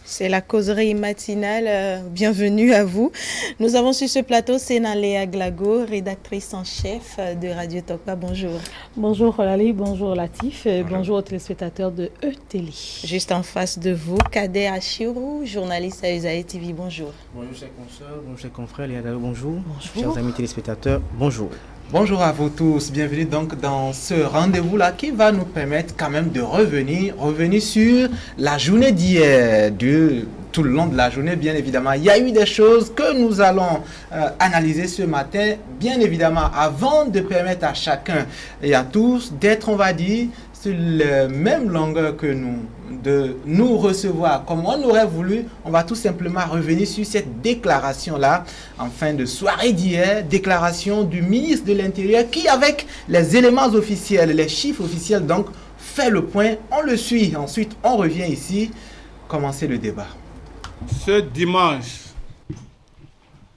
C'est la causerie matinale. Bienvenue à vous. Nous avons sur ce plateau Sénaléa Glago, rédactrice en chef de Radio Tokpa. Bonjour. Bonjour Rolali, bonjour Latif, bonjour aux téléspectateurs de E-Télé. Juste en face de vous, Kader Achirou, journaliste à Usaï TV. Bonjour. Bonjour chers consoeurs, bonjour chers confrères, bonjour. Bonjour. Chers amis téléspectateurs, bonjour. Bonjour à vous tous, bienvenue donc dans ce rendez-vous-là qui va nous permettre quand même de revenir sur la journée d'hier, tout le long de la journée bien évidemment. Il y a eu des choses que nous allons analyser ce matin, bien évidemment, avant de permettre à chacun et à tous d'être, on va dire, sur la même longueur que nous, de nous recevoir comme on aurait voulu. On va tout simplement revenir sur cette déclaration-là en fin de soirée d'hier, déclaration du ministre de l'Intérieur qui, avec les éléments officiels, les chiffres officiels, donc, fait le point. On le suit, ensuite on revient ici, commencer le débat. Ce dimanche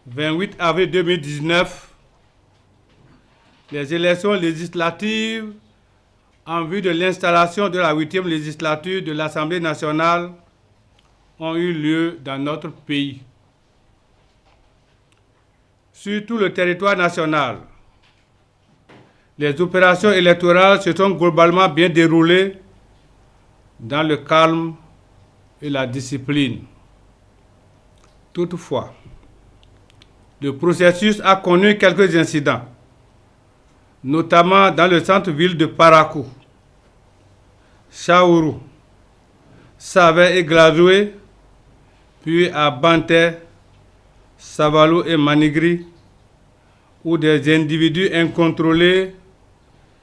28 avril 2019, les élections législatives en vue de l'installation de la 8e législature de l'Assemblée nationale ont eu lieu dans notre pays. Sur tout le territoire national, les opérations électorales se sont globalement bien déroulées dans le calme et la discipline. Toutefois, le processus a connu quelques incidents, notamment dans le centre-ville de Parakou, Chaourou, Savé et Glazoué, puis à Banté, Savalou et Manigri, où des individus incontrôlés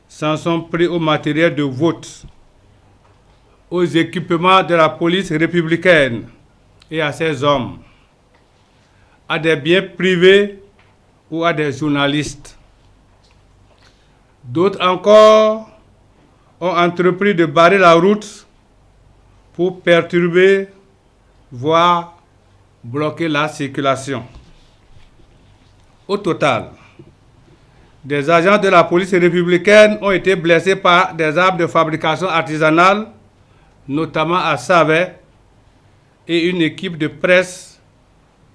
s'en sont pris au matériel de vote, aux équipements de la police républicaine et à ses hommes, à des biens privés ou à des journalistes. D'autres encore ont entrepris de barrer la route pour perturber, voire bloquer la circulation. Au total, des agents de la police républicaine ont été blessés par des armes de fabrication artisanale, notamment à Savé, et une équipe de presse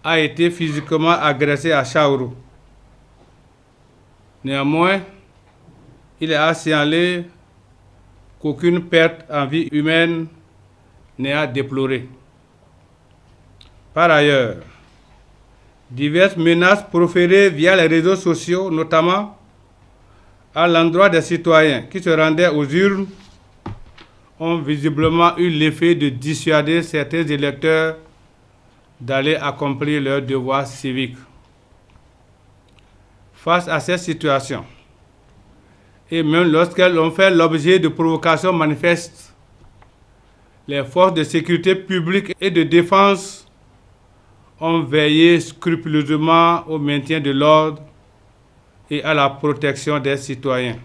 a été physiquement agressée à Chaourou. Néanmoins, il est à signaler qu'aucune perte en vie humaine n'est à déplorer. Par ailleurs, diverses menaces proférées via les réseaux sociaux, notamment à l'endroit des citoyens qui se rendaient aux urnes, ont visiblement eu l'effet de dissuader certains électeurs d'aller accomplir leurs devoirs civiques. Face à cette situation, et même lorsqu'elles ont fait l'objet de provocations manifestes, les forces de sécurité publique et de défense ont veillé scrupuleusement au maintien de l'ordre et à la protection des citoyens.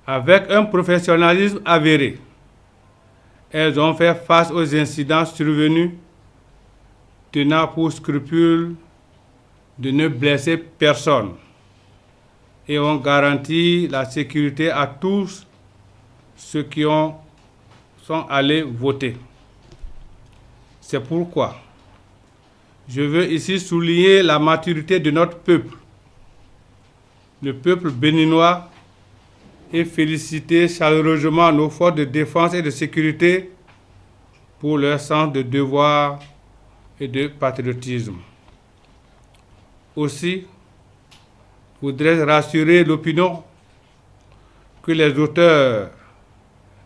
Avec un professionnalisme avéré, elles ont fait face aux incidents survenus, tenant pour scrupule de ne blesser personne, et ont garanti la sécurité à tous ceux qui sont allés voter. C'est pourquoi je veux ici souligner la maturité de notre peuple, le peuple béninois, et féliciter chaleureusement nos forces de défense et de sécurité pour leur sens de devoir et de patriotisme. Aussi, je voudrais rassurer l'opinion que les auteurs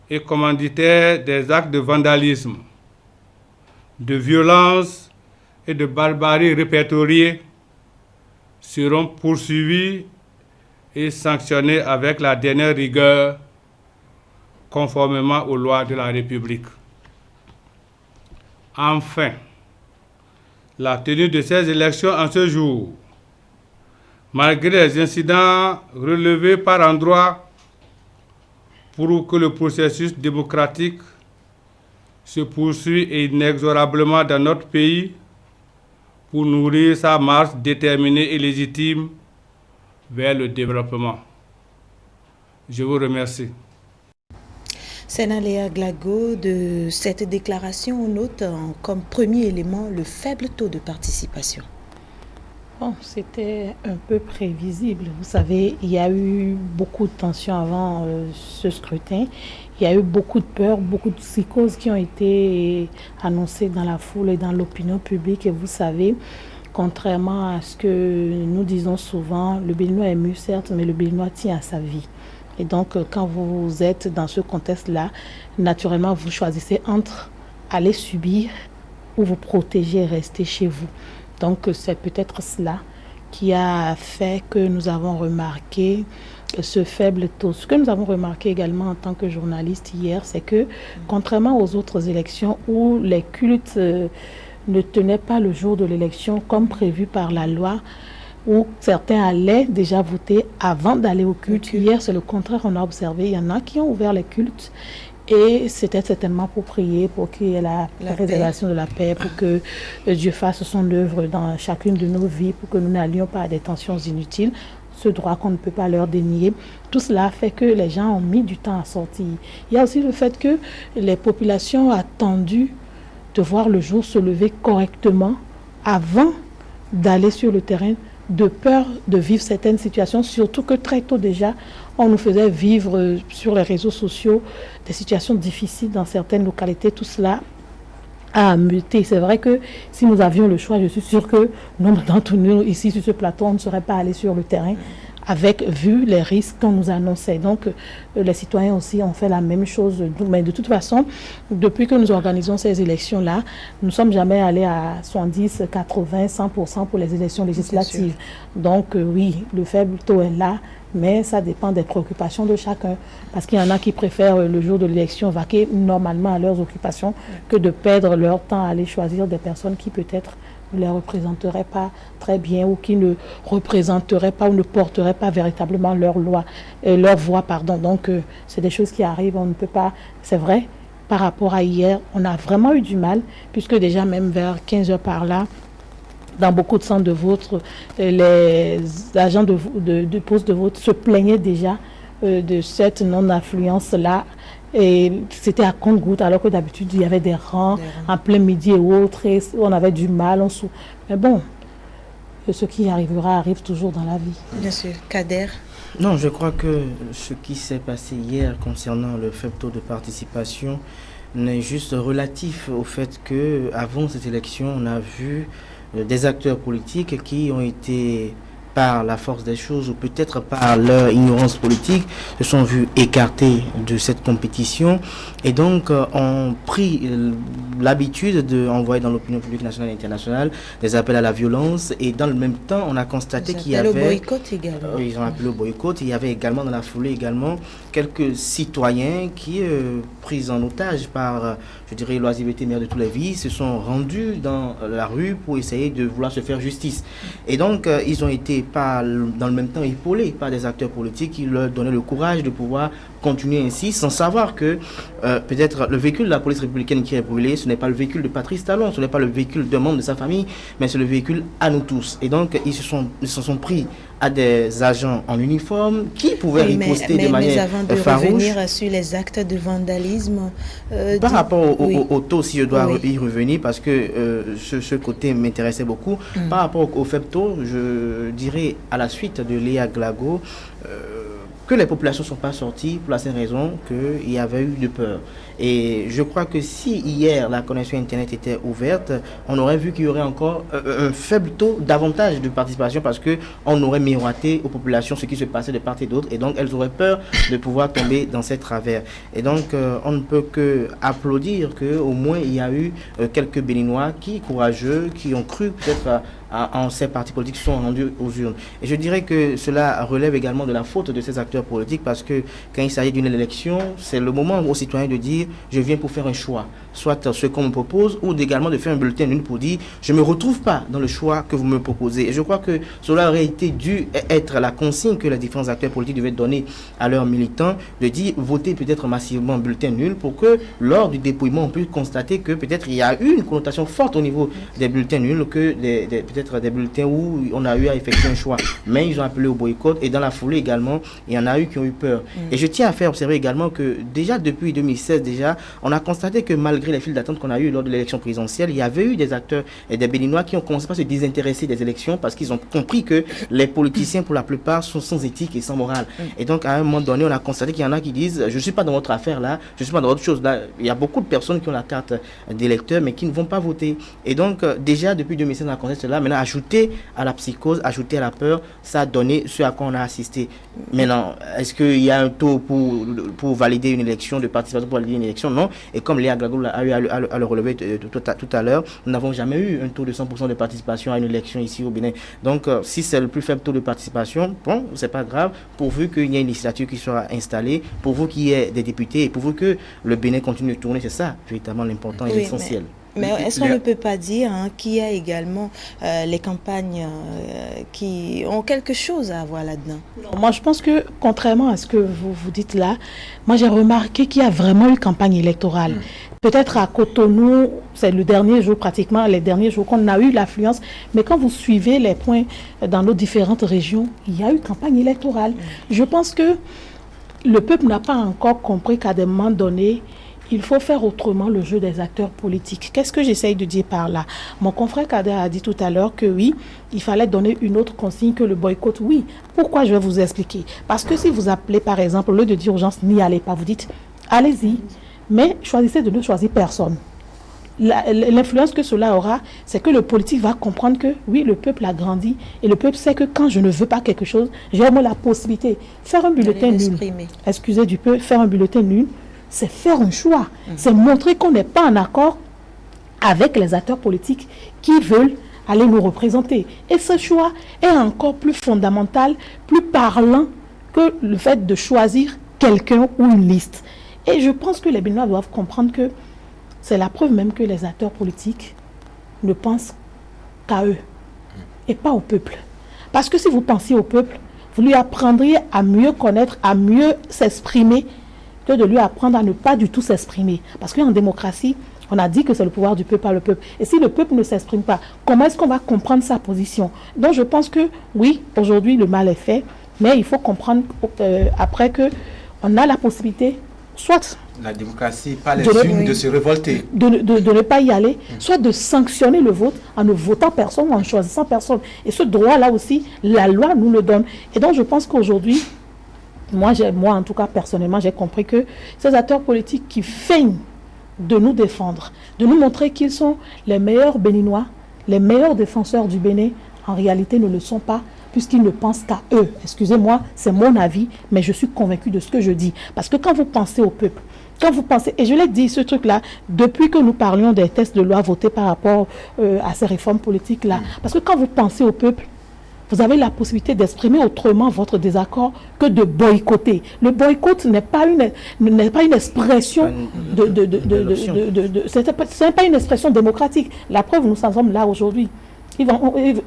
et commanditaires des actes de vandalisme, de violence et de barbarie répertoriés seront poursuivis et sanctionnés avec la dernière rigueur, conformément aux lois de la République. Enfin, la tenue de ces élections en ce jour, malgré les incidents relevés par endroits, prouve que le processus démocratique se poursuit inexorablement dans notre pays pour nourrir sa marche déterminée et légitime vers le développement. Je vous remercie. Sénaléa Glago, de cette déclaration, on note comme premier élément le faible taux de participation. Bon, c'était un peu prévisible. Vous savez, il y a eu beaucoup de tensions avant ce scrutin. Il y a eu beaucoup de peur, beaucoup de psychoses qui ont été annoncées dans la foule et dans l'opinion publique. Et vous savez, contrairement à ce que nous disons souvent, le Béninois est ému, certes, mais le Béninois tient à sa vie. Et donc, quand vous êtes dans ce contexte-là, naturellement, vous choisissez entre aller subir ou vous protéger et rester chez vous. Donc, c'est peut-être cela qui a fait que nous avons remarqué ce faible taux. Ce que nous avons remarqué également en tant que journaliste hier, c'est que, contrairement aux autres élections où les cultes ne tenaient pas le jour de l'élection comme prévu par la loi, où certains allaient déjà voter avant d'aller au culte. Hier, c'est le contraire, on a observé. Il y en a qui ont ouvert les cultes et c'était certainement pour prier, pour qu'il y ait la préservation de la paix, pour que Dieu fasse son œuvre dans chacune de nos vies, pour que nous n'allions pas à des tensions inutiles, ce droit qu'on ne peut pas leur dénier. Tout cela fait que les gens ont mis du temps à sortir. Il y a aussi le fait que les populations ont attendu de voir le jour se lever correctement avant d'aller sur le terrain, de peur de vivre certaines situations, surtout que très tôt déjà, on nous faisait vivre sur les réseaux sociaux des situations difficiles dans certaines localités. Tout cela a muté. C'est vrai que si nous avions le choix, je suis sûre que nombre d'entre nous ici sur ce plateau, on ne serait pas allé sur le terrain avec vu les risques qu'on nous annonçait. Donc, les citoyens aussi ont fait la même chose. Mais de toute façon, depuis que nous organisons ces élections-là, nous ne sommes jamais allés à 70, 80, 100% pour les élections législatives. Donc, oui, le faible taux est là, mais ça dépend des préoccupations de chacun. Parce qu'il y en a qui préfèrent le jour de l'élection vaquer normalement à leurs occupations que de perdre leur temps à aller choisir des personnes qui peut-être ne les représenteraient pas très bien ou qui ne représenteraient pas ou ne porteraient pas véritablement leur voix. Donc, c'est des choses qui arrivent, on ne peut pas... C'est vrai, par rapport à hier, on a vraiment eu du mal, puisque déjà même vers 15 heures par là, dans beaucoup de centres de vote, les agents de poste de vote se plaignaient déjà de cette non-affluence-là. Et c'était à compte-gouttes, alors que d'habitude, il y avait des rangs en plein midi et autres, et on avait du mal. Mais bon, ce qui arrivera arrive toujours dans la vie. Bien sûr. Kader? Non, je crois que ce qui s'est passé hier concernant le faible taux de participation n'est juste relatif au fait que avant cette élection, on a vu des acteurs politiques qui ont été, par la force des choses ou peut-être par leur ignorance politique, se sont vus écartés de cette compétition et donc ont pris l'habitude d'envoyer dans l'opinion publique nationale et internationale des appels à la violence, et dans le même temps on a constaté qu'il y avait... le boycott également. Ils ont appelé au boycott. Il y avait également dans la foulée également quelques citoyens qui, pris en otage par, je dirais, l'oisiveté mère de tous les vices, se sont rendus dans la rue pour essayer de vouloir se faire justice. Et donc ils ont été dans le même temps épaulés par des acteurs politiques qui leur donnaient le courage de pouvoir continuer ainsi, sans savoir que peut-être le véhicule de la police républicaine qui est brûlé, ce n'est pas le véhicule de Patrice Talon, ce n'est pas le véhicule d'un membre de sa famille, mais c'est le véhicule à nous tous. Et donc ils se sont pris à des agents en uniforme qui pouvaient riposter de manière farouche. Mais avant de revenir sur les actes de vandalisme... par rapport au taux, si je dois y revenir, parce que ce côté m'intéressait beaucoup, par rapport au faible taux, je dirais à la suite de Léa Glago, que les populations ne sont pas sorties pour la simple raison qu'il y avait eu de peur. Et je crois que si hier la connexion Internet était ouverte, on aurait vu qu'il y aurait encore un faible taux davantage de participation, parce qu'on aurait miroité aux populations ce qui se passait de part et d'autre, et donc elles auraient peur de pouvoir tomber dans ces travers. Et donc on ne peut que applaudir qu'au moins il y a eu quelques Béninois courageux, qui ont cru peut-être en ces partis politiques qui sont rendus aux urnes. Et je dirais que cela relève également de la faute de ces acteurs politiques, parce que quand il s'agit d'une élection, c'est le moment aux citoyens de dire je viens pour faire un choix, soit ce qu'on me propose, ou également de faire un bulletin nul pour dire je ne me retrouve pas dans le choix que vous me proposez. Et je crois que cela aurait été dû être la consigne que les différents acteurs politiques devaient donner à leurs militants, de dire votez peut-être massivement bulletin nul, pour que lors du dépouillement on puisse constater que peut-être il y a eu une connotation forte au niveau des bulletins nuls, que peut-être peut-être des bulletins où on a eu à effectuer un choix. Mais ils ont appelé au boycott et dans la foulée également, il y en a eu qui ont eu peur. Et je tiens à faire observer également que déjà depuis 2016, on a constaté que malgré les files d'attente qu'on a eu lors de l'élection présidentielle, il y avait eu des acteurs et des Béninois qui ont commencé à se désintéresser des élections parce qu'ils ont compris que les politiciens, pour la plupart, sont sans éthique et sans morale. Et donc, à un moment donné, on a constaté qu'il y en a qui disent « je ne suis pas dans votre affaire là, je ne suis pas dans autre chose là ». Il y a beaucoup de personnes qui ont la carte d'électeur mais qui ne vont pas voter. Et donc, déjà depuis 2016, on a constaté cela. Maintenant, ajouter à la psychose, ajouter à la peur, ça a donné ce à quoi on a assisté. Maintenant, est-ce qu'il y a un taux pour valider une élection, de participation pour valider une élection? Non. Et comme Léa Glagou a eu à le relever tout à l'heure, nous n'avons jamais eu un taux de 100% de participation à une élection ici au Bénin. Donc, si c'est le plus faible taux de participation, bon, c'est pas grave, pourvu qu'il y ait une législature qui soit installée, pourvu qu'il y ait des députés, et pourvu que le Bénin continue de tourner, c'est ça, véritablement l'important et l'essentiel. Mais est-ce qu'on ne peut pas dire qu'il y a également les campagnes qui ont quelque chose à voir là-dedans? Moi, je pense que, contrairement à ce que vous dites là, moi, j'ai remarqué qu'il y a vraiment eu campagne électorale. Peut-être à Cotonou, c'est le dernier jour, pratiquement les derniers jours qu'on a eu l'affluence. Mais quand vous suivez les points dans nos différentes régions, il y a eu campagne électorale. Je pense que le peuple n'a pas encore compris qu'à des moments donnés, il faut faire autrement le jeu des acteurs politiques. Qu'est-ce que j'essaye de dire par là? Mon confrère Kader a dit tout à l'heure que oui, il fallait donner une autre consigne que le boycott. Oui. Pourquoi? Je vais vous expliquer. Parce que si vous appelez, par exemple, au lieu de dire aux gens n'y allez pas, vous dites allez-y, mais choisissez de ne choisir personne. L'influence que cela aura, c'est que le politique va comprendre que oui, le peuple a grandi et le peuple sait que quand je ne veux pas quelque chose, j'ai au moins la possibilité. Faire un bulletin nul, excusez du peu, faire un bulletin nul, c'est faire un choix. C'est montrer qu'on n'est pas en accord avec les acteurs politiques qui veulent aller nous représenter. Et ce choix est encore plus fondamental, plus parlant que le fait de choisir quelqu'un ou une liste. Et je pense que les Béninois doivent comprendre que c'est la preuve même que les acteurs politiques ne pensent qu'à eux et pas au peuple. Parce que si vous pensiez au peuple, vous lui apprendriez à mieux connaître, à mieux s'exprimer, que de lui apprendre à ne pas du tout s'exprimer. Parce qu'en démocratie, on a dit que c'est le pouvoir du peuple par le peuple. Et si le peuple ne s'exprime pas, comment est-ce qu'on va comprendre sa position? Donc je pense que oui, aujourd'hui le mal est fait, mais il faut comprendre après qu'on a la possibilité, soit la démocratie, pas les unes de se révolter. De ne pas y aller, soit de sanctionner le vote en ne votant personne ou en choisissant personne. Et ce droit-là aussi, la loi nous le donne. Et donc je pense qu'aujourd'hui, moi en tout cas personnellement, j'ai compris que ces acteurs politiques qui feignent de nous défendre, de nous montrer qu'ils sont les meilleurs Béninois, les meilleurs défenseurs du Bénin, en réalité ne le sont pas, puisqu'ils ne pensent qu'à eux. Excusez-moi, c'est mon avis, mais je suis convaincu de ce que je dis. Parce que quand vous pensez au peuple, quand vous pensez, et je l'ai dit ce truc-là, depuis que nous parlions des tests de loi votés par rapport à ces réformes politiques-là, parce que quand vous pensez au peuple, vous avez la possibilité d'exprimer autrement votre désaccord que de boycotter. Le boycott n'est pas une expression ce n'est pas une expression démocratique. La preuve, nous sommes là aujourd'hui. Ils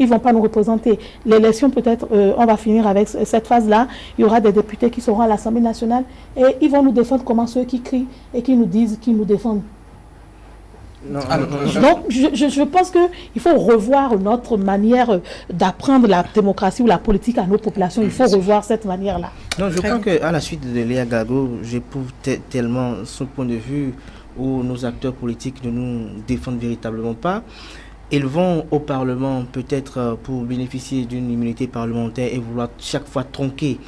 vont pas nous représenter. L'élection, peut-être, on va finir avec cette phase-là. Il y aura des députés qui seront à l'Assemblée nationale et ils vont nous défendre comme ceux qui crient et qui nous disent qu'ils nous défendent. Donc, je pense qu'il faut revoir notre manière d'apprendre la démocratie ou la politique à nos populations. Il faut revoir cette manière-là. Non, je crois qu'à la suite de Léa Glagou, j'éprouve tellement son point de vue où nos acteurs politiques ne nous défendent véritablement pas. Ils vont au Parlement peut-être pour bénéficier d'une immunité parlementaire et vouloir chaque fois tronquer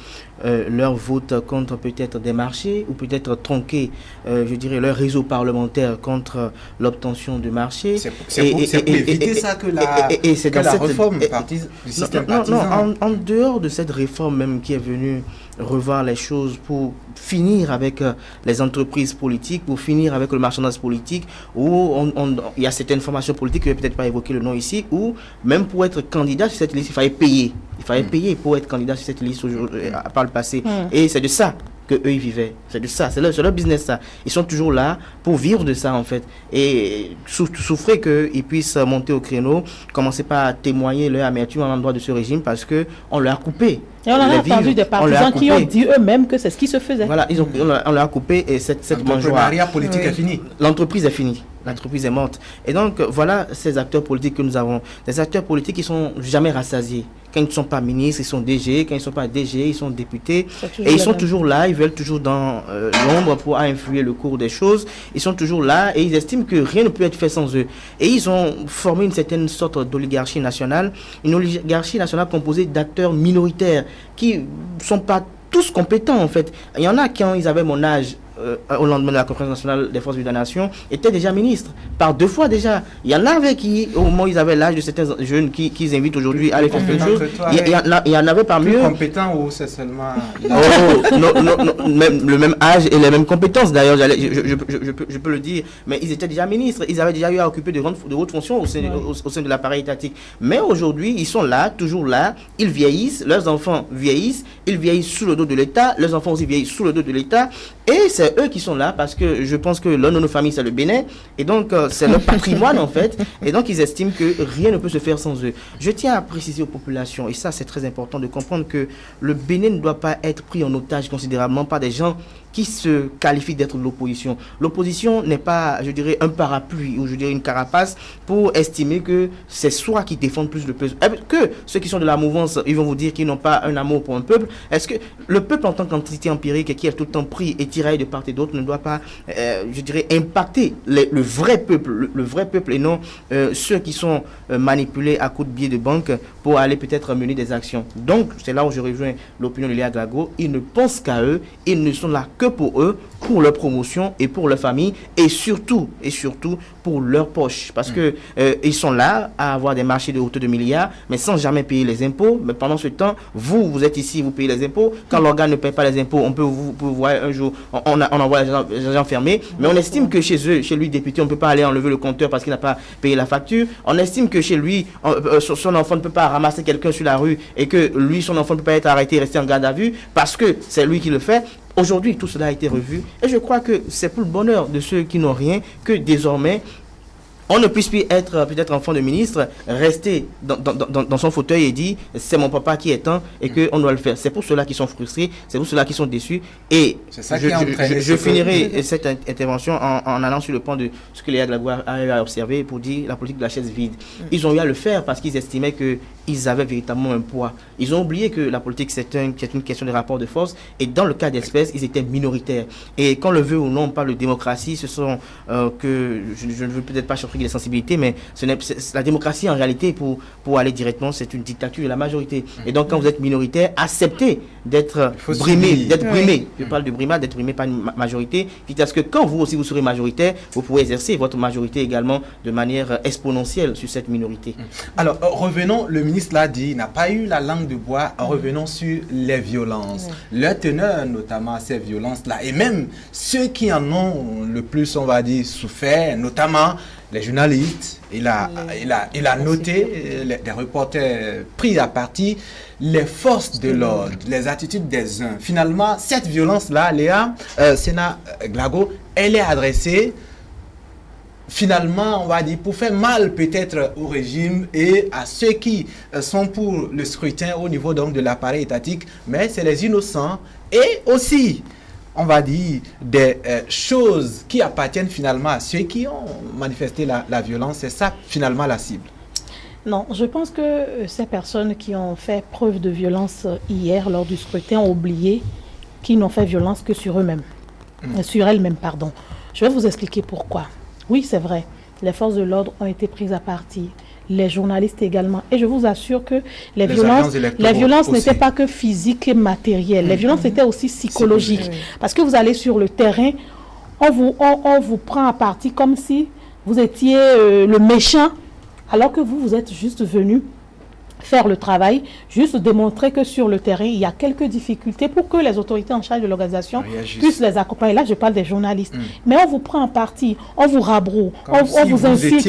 leur vote contre peut-être des marchés ou peut-être tronquer, je dirais, leur réseau parlementaire contre l'obtention de marchés. C'est pour éviter ça que la réforme du système partisan. En dehors de cette réforme même qui est venue revoir les choses pour finir avec les entreprises politiques, pour finir avec le marchandage politique, où il y a certaines formations politiques, je ne vais peut-être pas évoquer le nom ici, où même pour être candidat sur cette liste, il fallait payer. Il fallait payer pour être candidat sur cette liste par le passé. Et c'est de ça que eux ils vivaient. C'est de ça, c'est leur business ça. Ils sont toujours là pour vivre de ça en fait. Et souffrir qu'ils puissent monter au créneau, commencer par témoigner leur amertume à l'endroit de ce régime parce que on leur a coupé. Et on a entendu des partisans qui ont dit eux-mêmes que c'est ce qui se faisait. Voilà, on leur a coupé et cette mangeoire. L'entrepreneuriat politique est fini. L'entreprise est finie. L'entreprise est morte. Et donc, voilà ces acteurs politiques que nous avons. Des acteurs politiques qui ne sont jamais rassasiés. Quand ils ne sont pas ministres, ils sont DG. Quand ils ne sont pas DG, ils sont députés. Et ils sont toujours là. Ils veulent toujours dans l'ombre pour influer le cours des choses. Ils sont toujours là et ils estiment que rien ne peut être fait sans eux. Et ils ont formé une certaine sorte d'oligarchie nationale. Une oligarchie nationale composée d'acteurs minoritaires qui ne sont pas tous compétents en fait. Il y en a qui, quand ils avaient mon âge, au lendemain de la conférence nationale des forces vives de la nation, étaient déjà ministres, par 2 fois déjà. Il y en avait qui, au moment où ils avaient l'âge de certains jeunes qu'ils invitent aujourd'hui à aller faire quelque chose, il y en avait parmi eux. Compétents ou c'est seulement... non, même, le même âge et les mêmes compétences d'ailleurs, je peux le dire, mais ils étaient déjà ministres, ils avaient déjà eu à occuper de hautes fonctions au sein de l'appareil étatique. Mais aujourd'hui, ils sont là, toujours là, ils vieillissent, leurs enfants vieillissent, ils vieillissent sous le dos de l'État, leurs enfants aussi vieillissent sous le dos de l'État, et c'est eux qui sont là parce que je pense que l'un de nos familles c'est le Bénin et donc c'est leur patrimoine en fait, et donc ils estiment que rien ne peut se faire sans eux. Je tiens à préciser aux populations, et ça c'est très important de comprendre, que le Bénin ne doit pas être pris en otage considérablement par des gens qui se qualifient d'être de l'opposition. L'opposition n'est pas, je dirais, un parapluie ou je dirais une carapace pour estimer que c'est soi qui défendent plus le peuple. Que ceux qui sont de la mouvance, ils vont vous dire qu'ils n'ont pas un amour pour un peuple. Est-ce que le peuple en tant qu'entité empirique et qui est tout le temps pris et tiraillé de part et d'autre ne doit pas, je dirais, impacter le vrai peuple, le vrai peuple et non ceux qui sont manipulés à coups de billets de banque pour aller peut-être mener des actions. Donc, c'est là où je rejoins l'opinion de Léa Glago. Ils ne pensent qu'à eux, ils ne sont là que pour eux, pour leur promotion et pour leur famille et surtout pour leur poche, parce que ils sont là à avoir des marchés de hauteur de milliards mais sans jamais payer les impôts. Mais pendant ce temps, vous êtes ici, vous payez les impôts. Quand l'organe ne paye pas les impôts, on peut vous voir un jour, on envoie les gens fermés, mais on estime que chez lui député, on ne peut pas aller enlever le compteur parce qu'il n'a pas payé la facture. On estime que chez lui, son enfant ne peut pas ramasser quelqu'un sur la rue et que lui, son enfant ne peut pas être arrêté et rester en garde à vue parce que c'est lui qui le fait. Aujourd'hui, tout cela a été revu et je crois que c'est pour le bonheur de ceux qui n'ont rien que désormais on ne puisse plus être peut-être enfant de ministre, rester dans son fauteuil et dire c'est mon papa qui est temps et qu'on doit le faire. C'est pour ceux-là qui sont frustrés, c'est pour ceux-là qui sont déçus. Et je finirai cette intervention en allant sur le point de ce que Léa Glago a observé pour dire la politique de la chaise vide. Ils ont eu à le faire parce qu'ils estimaient qu'ils avaient véritablement un poids. Ils ont oublié que la politique c'est une question de rapport de force et dans le cas d'espèce, ils étaient minoritaires. Et qu'on le veut ou non, on parle de démocratie, ce sont que je ne veux peut-être pas choquer les sensibilités, mais la démocratie en réalité pour aller directement, c'est une dictature de la majorité. Et donc quand vous êtes minoritaire, acceptez d'être brimé, je parle de brimade, d'être brimé par une majorité, quitte à ce que quand vous aussi vous serez majoritaire, vous pouvez exercer votre majorité également de manière exponentielle sur cette minorité. Alors revenons, le ministre l'a dit, il n'a pas eu la langue de bois, revenons sur les violences, leur teneur notamment à ces violences-là, et même ceux qui en ont le plus, on va dire, souffert, notamment les journalistes. Il a noté les reporters pris à partie les forces de l'ordre, les attitudes des uns. Finalement, cette violence-là, Léa, Sénat Glago, elle est adressée finalement, on va dire, pour faire mal peut-être au régime et à ceux qui sont pour le scrutin au niveau donc de l'appareil étatique, mais c'est les innocents et aussi, on va dire, des choses qui appartiennent finalement à ceux qui ont manifesté la violence. C'est ça finalement la cible. Non, je pense que ces personnes qui ont fait preuve de violence hier lors du scrutin ont oublié qu'ils n'ont fait violence que sur eux-mêmes, sur elles-mêmes, pardon. Je vais vous expliquer pourquoi. Oui, c'est vrai, les forces de l'ordre ont été prises à partie, les journalistes également. Et je vous assure que les violences n'étaient pas que physiques et matérielles. Les violences étaient aussi psychologiques. Parce que vous allez sur le terrain, on vous prend à partie comme si vous étiez le méchant, alors que vous êtes juste venu faire le travail, juste démontrer que sur le terrain, il y a quelques difficultés pour que les autorités en charge de l'organisation puissent les accompagner. Là, je parle des journalistes. Mais on vous prend en partie, on vous rabroue, on vous insulte.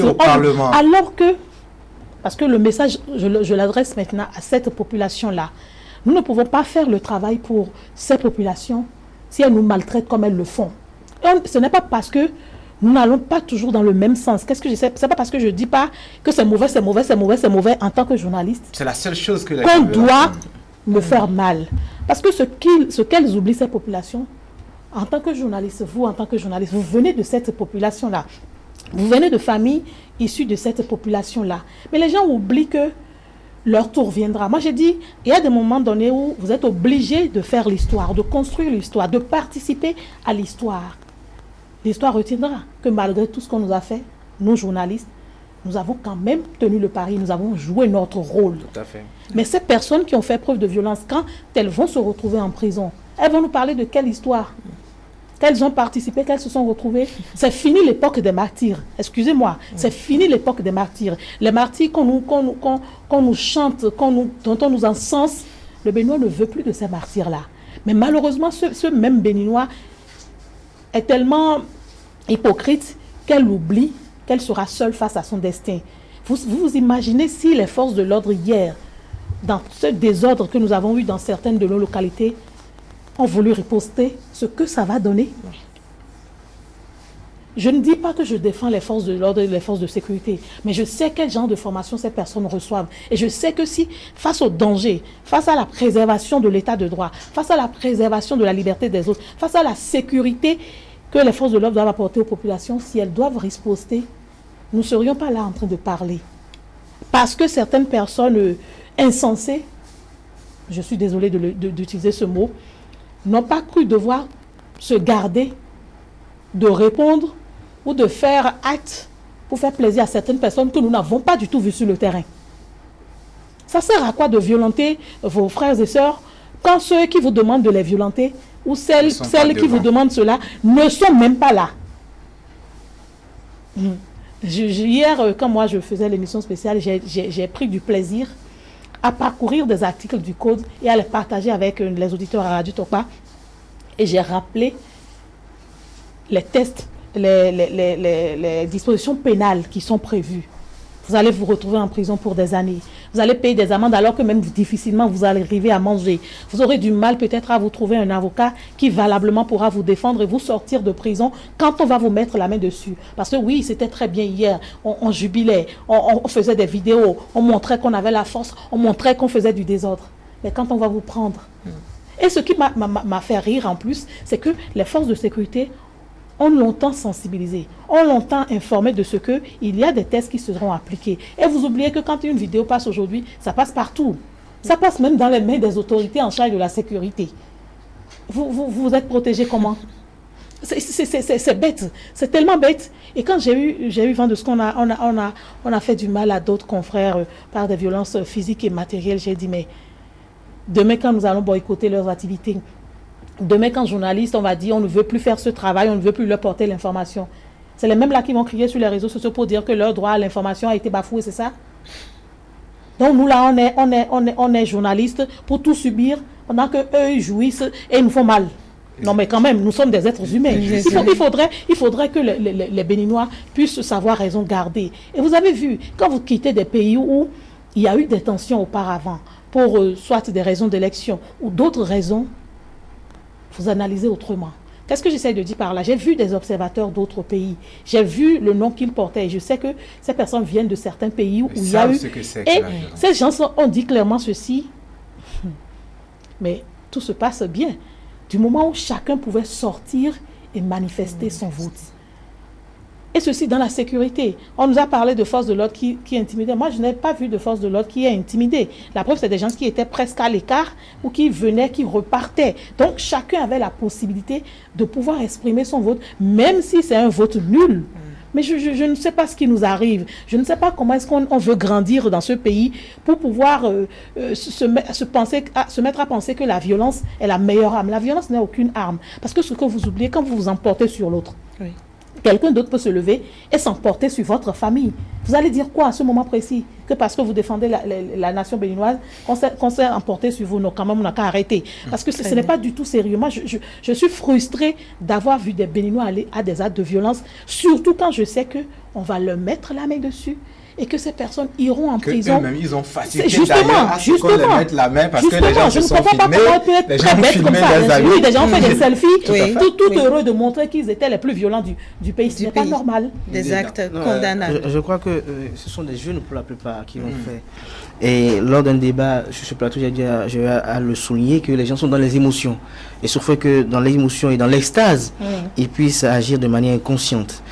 Alors que, parce que le message, je l'adresse maintenant à cette population-là, nous ne pouvons pas faire le travail pour ces populations si elles nous maltraitent comme elles le font. Ce n'est pas parce que nous n'allons pas toujours dans le même sens. Qu'est-ce que je sais? C'est pas parce que je dis pas que c'est mauvais en tant que journaliste. C'est la seule chose que qu'on doit me faire mal. Parce que ce qu'elles oublient, ces populations, en tant que journaliste, vous venez de cette population-là. Vous venez de familles issues de cette population-là. Mais les gens oublient que leur tour viendra. Moi, j'ai dit, il y a des moments donnés où vous êtes obligé de faire l'histoire, de construire l'histoire, de participer à l'histoire. L'histoire retiendra que malgré tout ce qu'on nous a fait, nous journalistes, nous avons quand même tenu le pari, nous avons joué notre rôle. Tout à fait. Mais ces personnes qui ont fait preuve de violence, quand elles vont se retrouver en prison, elles vont nous parler de quelle histoire? Qu'elles ont participé, qu'elles se sont retrouvées. C'est fini l'époque des martyrs. Excusez-moi, c'est fini l'époque des martyrs. Les martyrs qu'on nous chante, dont on nous encense, le Béninois ne veut plus de ces martyrs-là. Mais malheureusement, ce même Béninois est tellement hypocrite qu'elle oublie qu'elle sera seule face à son destin. Vous imaginez si les forces de l'ordre hier, dans ce désordre que nous avons eu dans certaines de nos localités, ont voulu riposter, ce que ça va donner? Je ne dis pas que je défends les forces de l'ordre et les forces de sécurité, mais je sais quel genre de formation ces personnes reçoivent. Et je sais que si, face au danger, face à la préservation de l'état de droit, face à la préservation de la liberté des autres, face à la sécurité que les forces de l'ordre doivent apporter aux populations, si elles doivent riposter, nous ne serions pas là en train de parler. Parce que certaines personnes insensées, je suis désolée d'utiliser ce mot, n'ont pas cru devoir se garder de répondre ou de faire acte pour faire plaisir à certaines personnes que nous n'avons pas du tout vues sur le terrain. Ça sert à quoi de violenter vos frères et sœurs quand ceux qui vous demandent de les violenter ou celles qui vous demandent cela ne sont même pas là? Hier, quand moi je faisais l'émission spéciale, j'ai pris du plaisir à parcourir des articles du Code et à les partager avec les auditeurs à Radio Tokpa. Et j'ai rappelé les tests, les dispositions pénales qui sont prévues. Vous allez vous retrouver en prison pour des années. Vous allez payer des amendes alors que même difficilement vous allez arriver à manger. Vous aurez du mal peut-être à vous trouver un avocat qui valablement pourra vous défendre et vous sortir de prison quand on va vous mettre la main dessus. Parce que oui, c'était très bien hier. On jubilait, on faisait des vidéos, on montrait qu'on avait la force, on montrait qu'on faisait du désordre. Mais quand on va vous prendre... Et ce qui m'a fait rire en plus, c'est que les forces de sécurité ont longtemps sensibilisé, ont longtemps informé de ce qu'il y a des tests qui seront appliqués. Et vous oubliez que quand une vidéo passe aujourd'hui, ça passe partout. Ça passe même dans les mains des autorités en charge de la sécurité. Vous êtes protégé comment? C'est bête, c'est tellement bête. Et quand j'ai eu vent de ce qu'on a fait du mal à d'autres confrères par des violences physiques et matérielles, j'ai dit mais demain quand nous allons boycotter leurs activités, demain, quand journaliste, on va dire on ne veut plus faire ce travail, on ne veut plus leur porter l'information. C'est les mêmes là qui vont crier sur les réseaux sociaux pour dire que leur droit à l'information a été bafoué, c'est ça? Donc nous là, on est journalistes pour tout subir pendant qu'eux ils jouissent et ils nous font mal. Non mais quand même, nous sommes des êtres humains. Il faudrait que les Béninois puissent savoir raison garder. Et vous avez vu, quand vous quittez des pays où il y a eu des tensions auparavant, pour soit des raisons d'élection ou d'autres raisons, vous analysez autrement. Qu'est-ce que j'essaie de dire par là? J'ai vu des observateurs d'autres pays. J'ai vu le nom qu'ils portaient. Et je sais que ces personnes viennent de certains pays où il y a eu... Et ces gens ont dit clairement ceci. Mais tout se passe bien. Du moment où chacun pouvait sortir et manifester son vote. Et ceci dans la sécurité. On nous a parlé de forces de l'ordre qui intimidaient. Moi, je n'ai pas vu de forces de l'ordre qui est intimidé. La preuve, c'est des gens qui étaient presque à l'écart ou qui venaient, qui repartaient. Donc, chacun avait la possibilité de pouvoir exprimer son vote, même si c'est un vote nul. Mais je ne sais pas ce qui nous arrive. Je ne sais pas comment est-ce qu'on veut grandir dans ce pays pour pouvoir se mettre à penser que la violence est la meilleure arme. La violence n'est aucune arme. Parce que ce que vous oubliez, quand vous vous emportez sur l'autre, oui, quelqu'un d'autre peut se lever et s'emporter sur votre famille. Vous allez dire quoi à ce moment précis? Que parce que vous défendez la nation béninoise, qu'on s'est emporté sur vous? Non, quand même, on n'a qu'à arrêter. Parce que ce n'est pas du tout sérieux. Moi, je suis frustrée d'avoir vu des Béninois aller à des actes de violence, surtout quand je sais qu'on va leur mettre la main dessus et que ces personnes iront en prison. Eux-mêmes, ils ont facilité justement à ce qu'on les mette la main parce que les gens se sont filmés. Les gens ont filmé des amis. Des gens ont fait des selfies, tout heureux de montrer qu'ils étaient les plus violents du pays. Ce n'est pas normal. Des actes condamnables. Je crois que ce sont des jeunes pour la plupart qui l'ont fait. Et lors d'un débat sur ce plateau, j'ai à le souligner que les gens sont dans les émotions. Et sauf que dans les émotions et dans l'extase, ils puissent agir de manière inconsciente.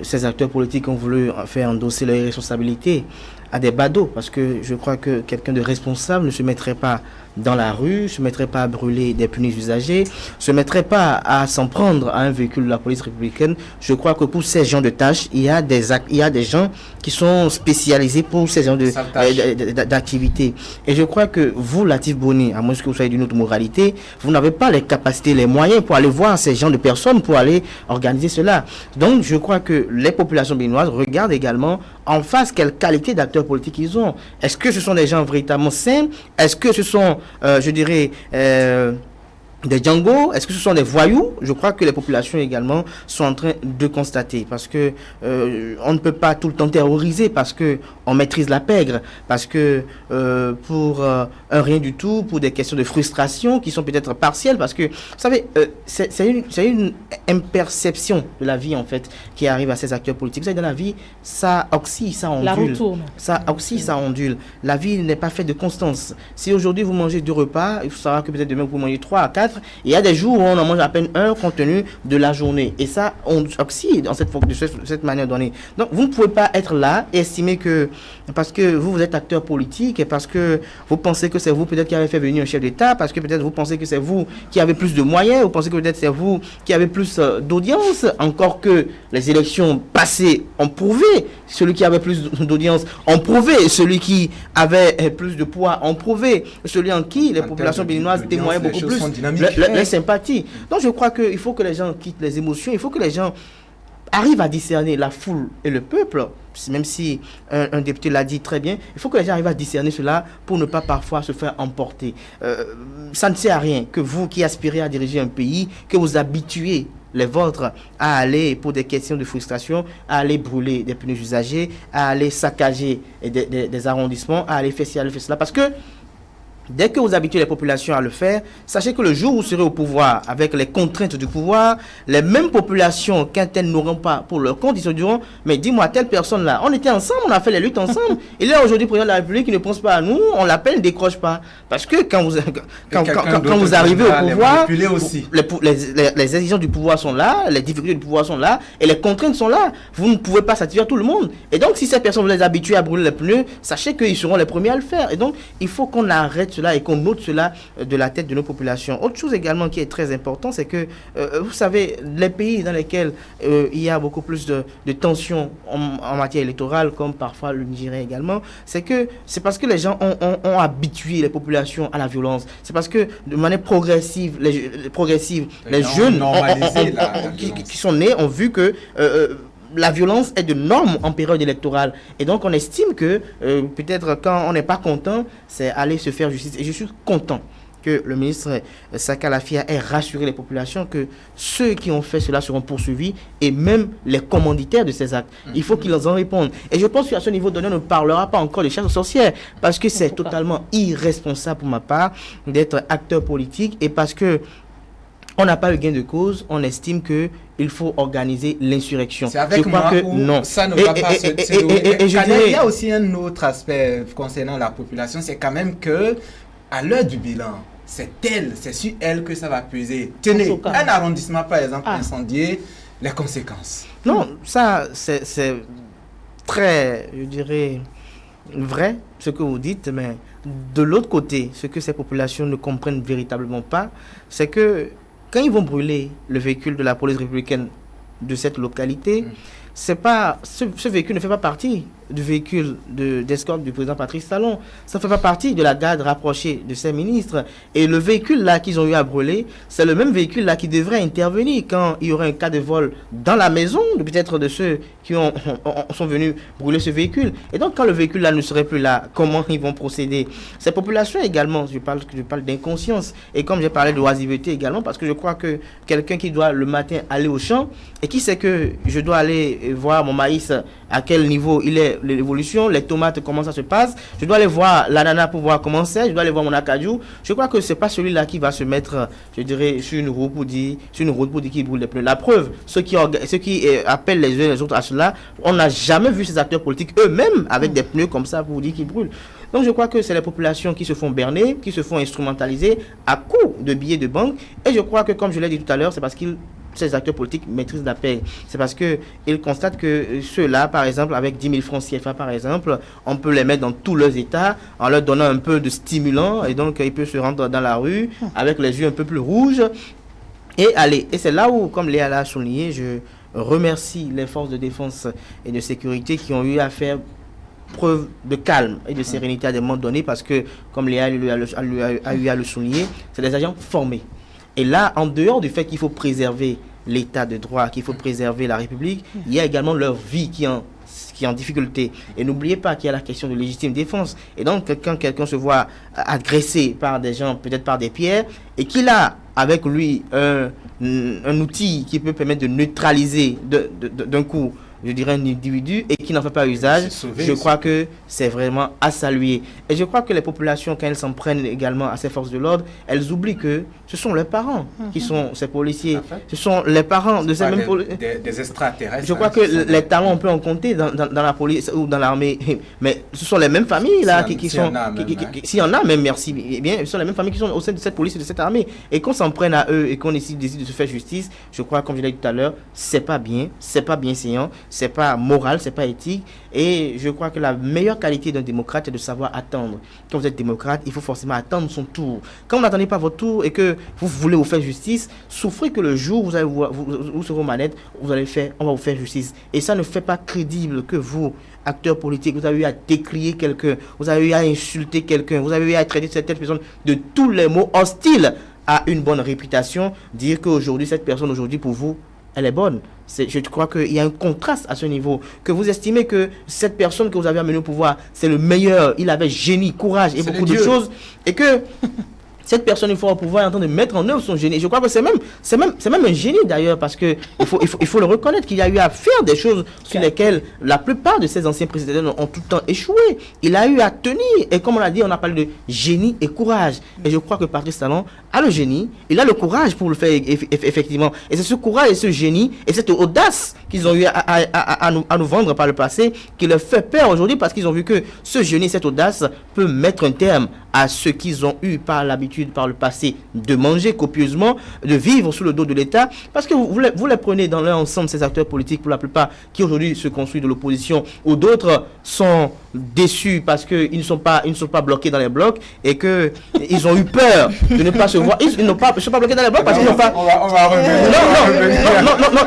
Ces acteurs politiques ont voulu faire endosser leurs responsabilités à des badauds, parce que je crois que quelqu'un de responsable ne se mettrait pas dans la rue, se mettrait pas à brûler des pneus usagés, se mettrait pas à s'en prendre à un véhicule de la police républicaine. Je crois que pour ces genres de tâches, il y a des gens qui sont spécialisés pour ces genres d'activités. Et je crois que vous, Latif Boni, à moins que vous soyez d'une autre moralité, vous n'avez pas les capacités, les moyens pour aller voir ces genres de personnes, pour aller organiser cela. Donc, je crois que les populations béninoises regardent également en face quelle qualité d'acteurs politiques ils ont. Est-ce que ce sont des gens véritablement sains? Est-ce que ce sont je dirais, des Django? Est-ce que ce sont des voyous? Je crois que les populations également sont en train de constater, parce que on ne peut pas tout le temps terroriser parce que on maîtrise la pègre, parce que pour un rien du tout, pour des questions de frustration qui sont peut-être partielles, parce que vous savez, c'est une imperception de la vie en fait qui arrive à ces acteurs politiques. Vous savez, dans la vie, ça oxyde, ça ondule, ça oxyde, ça ondule. La vie n'est pas faite de constance. Si aujourd'hui vous mangez 2 repas, il faut savoir que peut-être demain vous mangez 3 à 4. Il y a des jours où on en mange à peine un compte tenu de la journée. Et ça, on oxyde de cette manière donnée. Donc, vous ne pouvez pas être là et estimer que, parce que vous êtes acteur politique, et parce que vous pensez que c'est vous peut-être qui avez fait venir un chef d'État, parce que peut-être vous pensez que c'est vous qui avez plus de moyens, vous pensez que peut-être c'est vous qui avez plus d'audience, encore que les élections passées ont prouvé, celui qui avait plus d'audience ont prouvé, celui qui avait plus de poids ont prouvé, celui en qui les populations béninoises témoignaient beaucoup plus. Les sympathies. Donc je crois qu'il faut que les gens quittent les émotions, il faut que les gens arrivent à discerner la foule et le peuple, même si un député l'a dit très bien, il faut que les gens arrivent à discerner cela pour ne pas parfois se faire emporter. Ça ne sert à rien que vous qui aspirez à diriger un pays, que vous habituez les vôtres à aller, pour des questions de frustration, à aller brûler des pneus usagés, à aller saccager des arrondissements, à aller faire ci, à aller faire cela, parce que dès que vous habituez les populations à le faire, sachez que le jour où vous serez au pouvoir, avec les contraintes du pouvoir, les mêmes populations, quand elles n'auront pas pour leur compte, ils se diront, mais dis-moi, telle personne-là, on était ensemble, on a fait les luttes ensemble, il est aujourd'hui président de la République, il ne pense pas à nous, on l'appelle, il ne décroche pas. Parce que quand vous arrivez au pouvoir, les exigences du pouvoir sont là, les difficultés du pouvoir sont là, et les contraintes sont là. Vous ne pouvez pas satisfaire tout le monde. Et donc, si ces personnes, vous les habituez à brûler les pneus, sachez qu'ils seront les premiers à le faire. Et donc, il faut qu'on arrête cela et qu'on ôte cela de la tête de nos populations. Autre chose également qui est très important, c'est que, vous savez, les pays dans lesquels il y a beaucoup plus de tensions en matière électorale, comme parfois le Nigeria également, c'est parce que les gens ont habitué les populations à la violence. C'est parce que de manière progressive, les jeunes qui sont nés ont vu que la violence est de norme en période électorale. Et donc, on estime que peut-être quand on n'est pas content, c'est aller se faire justice. Et je suis content que le ministre Saka Lafia ait rassuré les populations que ceux qui ont fait cela seront poursuivis, et même les commanditaires de ces actes. Il faut qu'ils en répondent. Et je pense qu'à ce niveau donné, on ne parlera pas encore de chasse aux sorcières, parce que c'est totalement irresponsable pour ma part d'être acteur politique, et parce que on n'a pas eu gain de cause, on estime qu'il faut organiser l'insurrection. C'est avec moi que non. Ça ne va pas se dérouler. Il y a aussi un autre aspect concernant la population, c'est quand même que à l'heure du bilan, c'est sur elle que ça va peser. Tenez, un arrondissement par exemple incendié, les conséquences. Non, ça c'est très, je dirais, vrai ce que vous dites, mais de l'autre côté, ce que ces populations ne comprennent véritablement pas, c'est que quand ils vont brûler le véhicule de la police républicaine de cette localité, c'est pas ce véhicule ne fait pas partie du véhicule d'escorte du président Patrice Talon. Ça ne fait pas partie de la garde rapprochée de ses ministres. Et le véhicule là qu'ils ont eu à brûler, c'est le même véhicule là qui devrait intervenir quand il y aurait un cas de vol dans la maison, peut-être de ceux qui sont venus brûler ce véhicule. Et donc quand le véhicule là ne serait plus là, comment ils vont procéder? Ces populations également, je parle d'inconscience. Et comme j'ai parlé d'oisiveté également, parce que je crois que quelqu'un qui doit le matin aller au champ et qui sait que je dois aller voir mon maïs, à quel niveau il est, l'évolution, les tomates, comment ça se passe. Je dois aller voir l'ananas pour voir comment c'est. Je dois aller voir mon acajou. Je crois que c'est pas celui-là qui va se mettre, je dirais, sur une route pour dire qu'il brûle les pneus. La preuve, ceux qui appellent les uns les autres à cela, on n'a jamais vu ces acteurs politiques eux-mêmes avec des pneus comme ça pour dire qu'ils brûlent. Donc je crois que c'est les populations qui se font berner, qui se font instrumentaliser à coup de billets de banque. Et je crois que, comme je l'ai dit tout à l'heure, c'est parce qu'ils ces acteurs politiques maîtrisent la paix. C'est parce qu'ils constatent que ceux-là, par exemple, avec 10 000 francs CFA, par exemple, on peut les mettre dans tous leurs états en leur donnant un peu de stimulant. Et donc, ils peuvent se rendre dans la rue avec les yeux un peu plus rouges. Et allez, et c'est là où, comme Léa l'a souligné, je remercie les forces de défense et de sécurité qui ont eu à faire preuve de calme et de sérénité à des moments donnés parce que, comme Léa a eu à le souligner, c'est des agents formés. Et là, en dehors du fait qu'il faut préserver l'état de droit, qu'il faut préserver la République, il y a également leur vie qui est en difficulté. Et n'oubliez pas qu'il y a la question de légitime défense. Et donc, quand quelqu'un se voit agressé par des gens, peut-être par des pierres, et qu'il a avec lui un outil qui peut permettre de neutraliser d'un coup, je dirais, un individu et qui n'en fait pas usage, je crois que c'est vraiment à saluer. Et je crois que les populations, quand elles s'en prennent également à ces forces de l'ordre, elles oublient que ce sont leurs parents qui sont ces policiers. Ce sont les parents de ces mêmes policiers. Des extraterrestres. Je crois que les talents, on peut en compter dans la police ou dans l'armée. Mais ce sont les mêmes familles là qui sont... S'il y en a même, merci. Eh bien, ce sont les mêmes familles qui sont au sein de cette police et de cette armée. Et qu'on s'en prenne à eux et qu'on décide de se faire justice, je crois, comme je l'ai dit tout à l'heure, c'est pas bien séant. C'est pas moral, c'est pas éthique. Et je crois que la meilleure qualité d'un démocrate est de savoir attendre. Quand vous êtes démocrate, il faut forcément attendre son tour. Quand vous n'attendez pas votre tour et que vous voulez vous faire justice, souffrez que le jour où vous serez aux manettes, on va vous faire justice. Et ça ne fait pas crédible que vous, acteurs politiques, vous avez eu à décrier quelqu'un, vous avez eu à insulter quelqu'un, vous avez eu à traiter cette personne de tous les mots hostiles à une bonne réputation, dire qu'aujourd'hui, cette personne, aujourd'hui, pour vous, elle est bonne. Je crois qu'il y a un contraste à ce niveau. Que vous estimez que cette personne que vous avez amenée au pouvoir, c'est le meilleur, il avait génie, courage et beaucoup de choses, et que cette personne, une fois au pouvoir, est en train de mettre en œuvre son génie. Je crois que c'est même un génie d'ailleurs, parce que il faut le reconnaître qu'il a eu à faire des choses sur lesquelles la plupart de ses anciens présidents ont tout le temps échoué. Il a eu à tenir, et comme on l'a dit, on a parlé de génie et courage. Et je crois que Patrice Talon a le génie, il a le courage pour le faire effectivement. Et c'est ce courage et ce génie et cette audace qu'ils ont eu à nous vendre par le passé qui leur fait peur aujourd'hui, parce qu'ils ont vu que ce génie, cette audace peut mettre un terme à ce qu'ils ont eu par l'habitude, par le passé, de manger copieusement, de vivre sous le dos de l'État. Parce que vous les prenez dans leur ensemble, ces acteurs politiques, pour la plupart, qui aujourd'hui se construisent de l'opposition, ou d'autres sont déçus parce qu'ils ne sont pas bloqués dans les blocs et qu'ils ont eu peur de ne pas se voir. Ils ne sont pas bloqués dans les blocs parce qu'ils n'ont pas... On va revenir.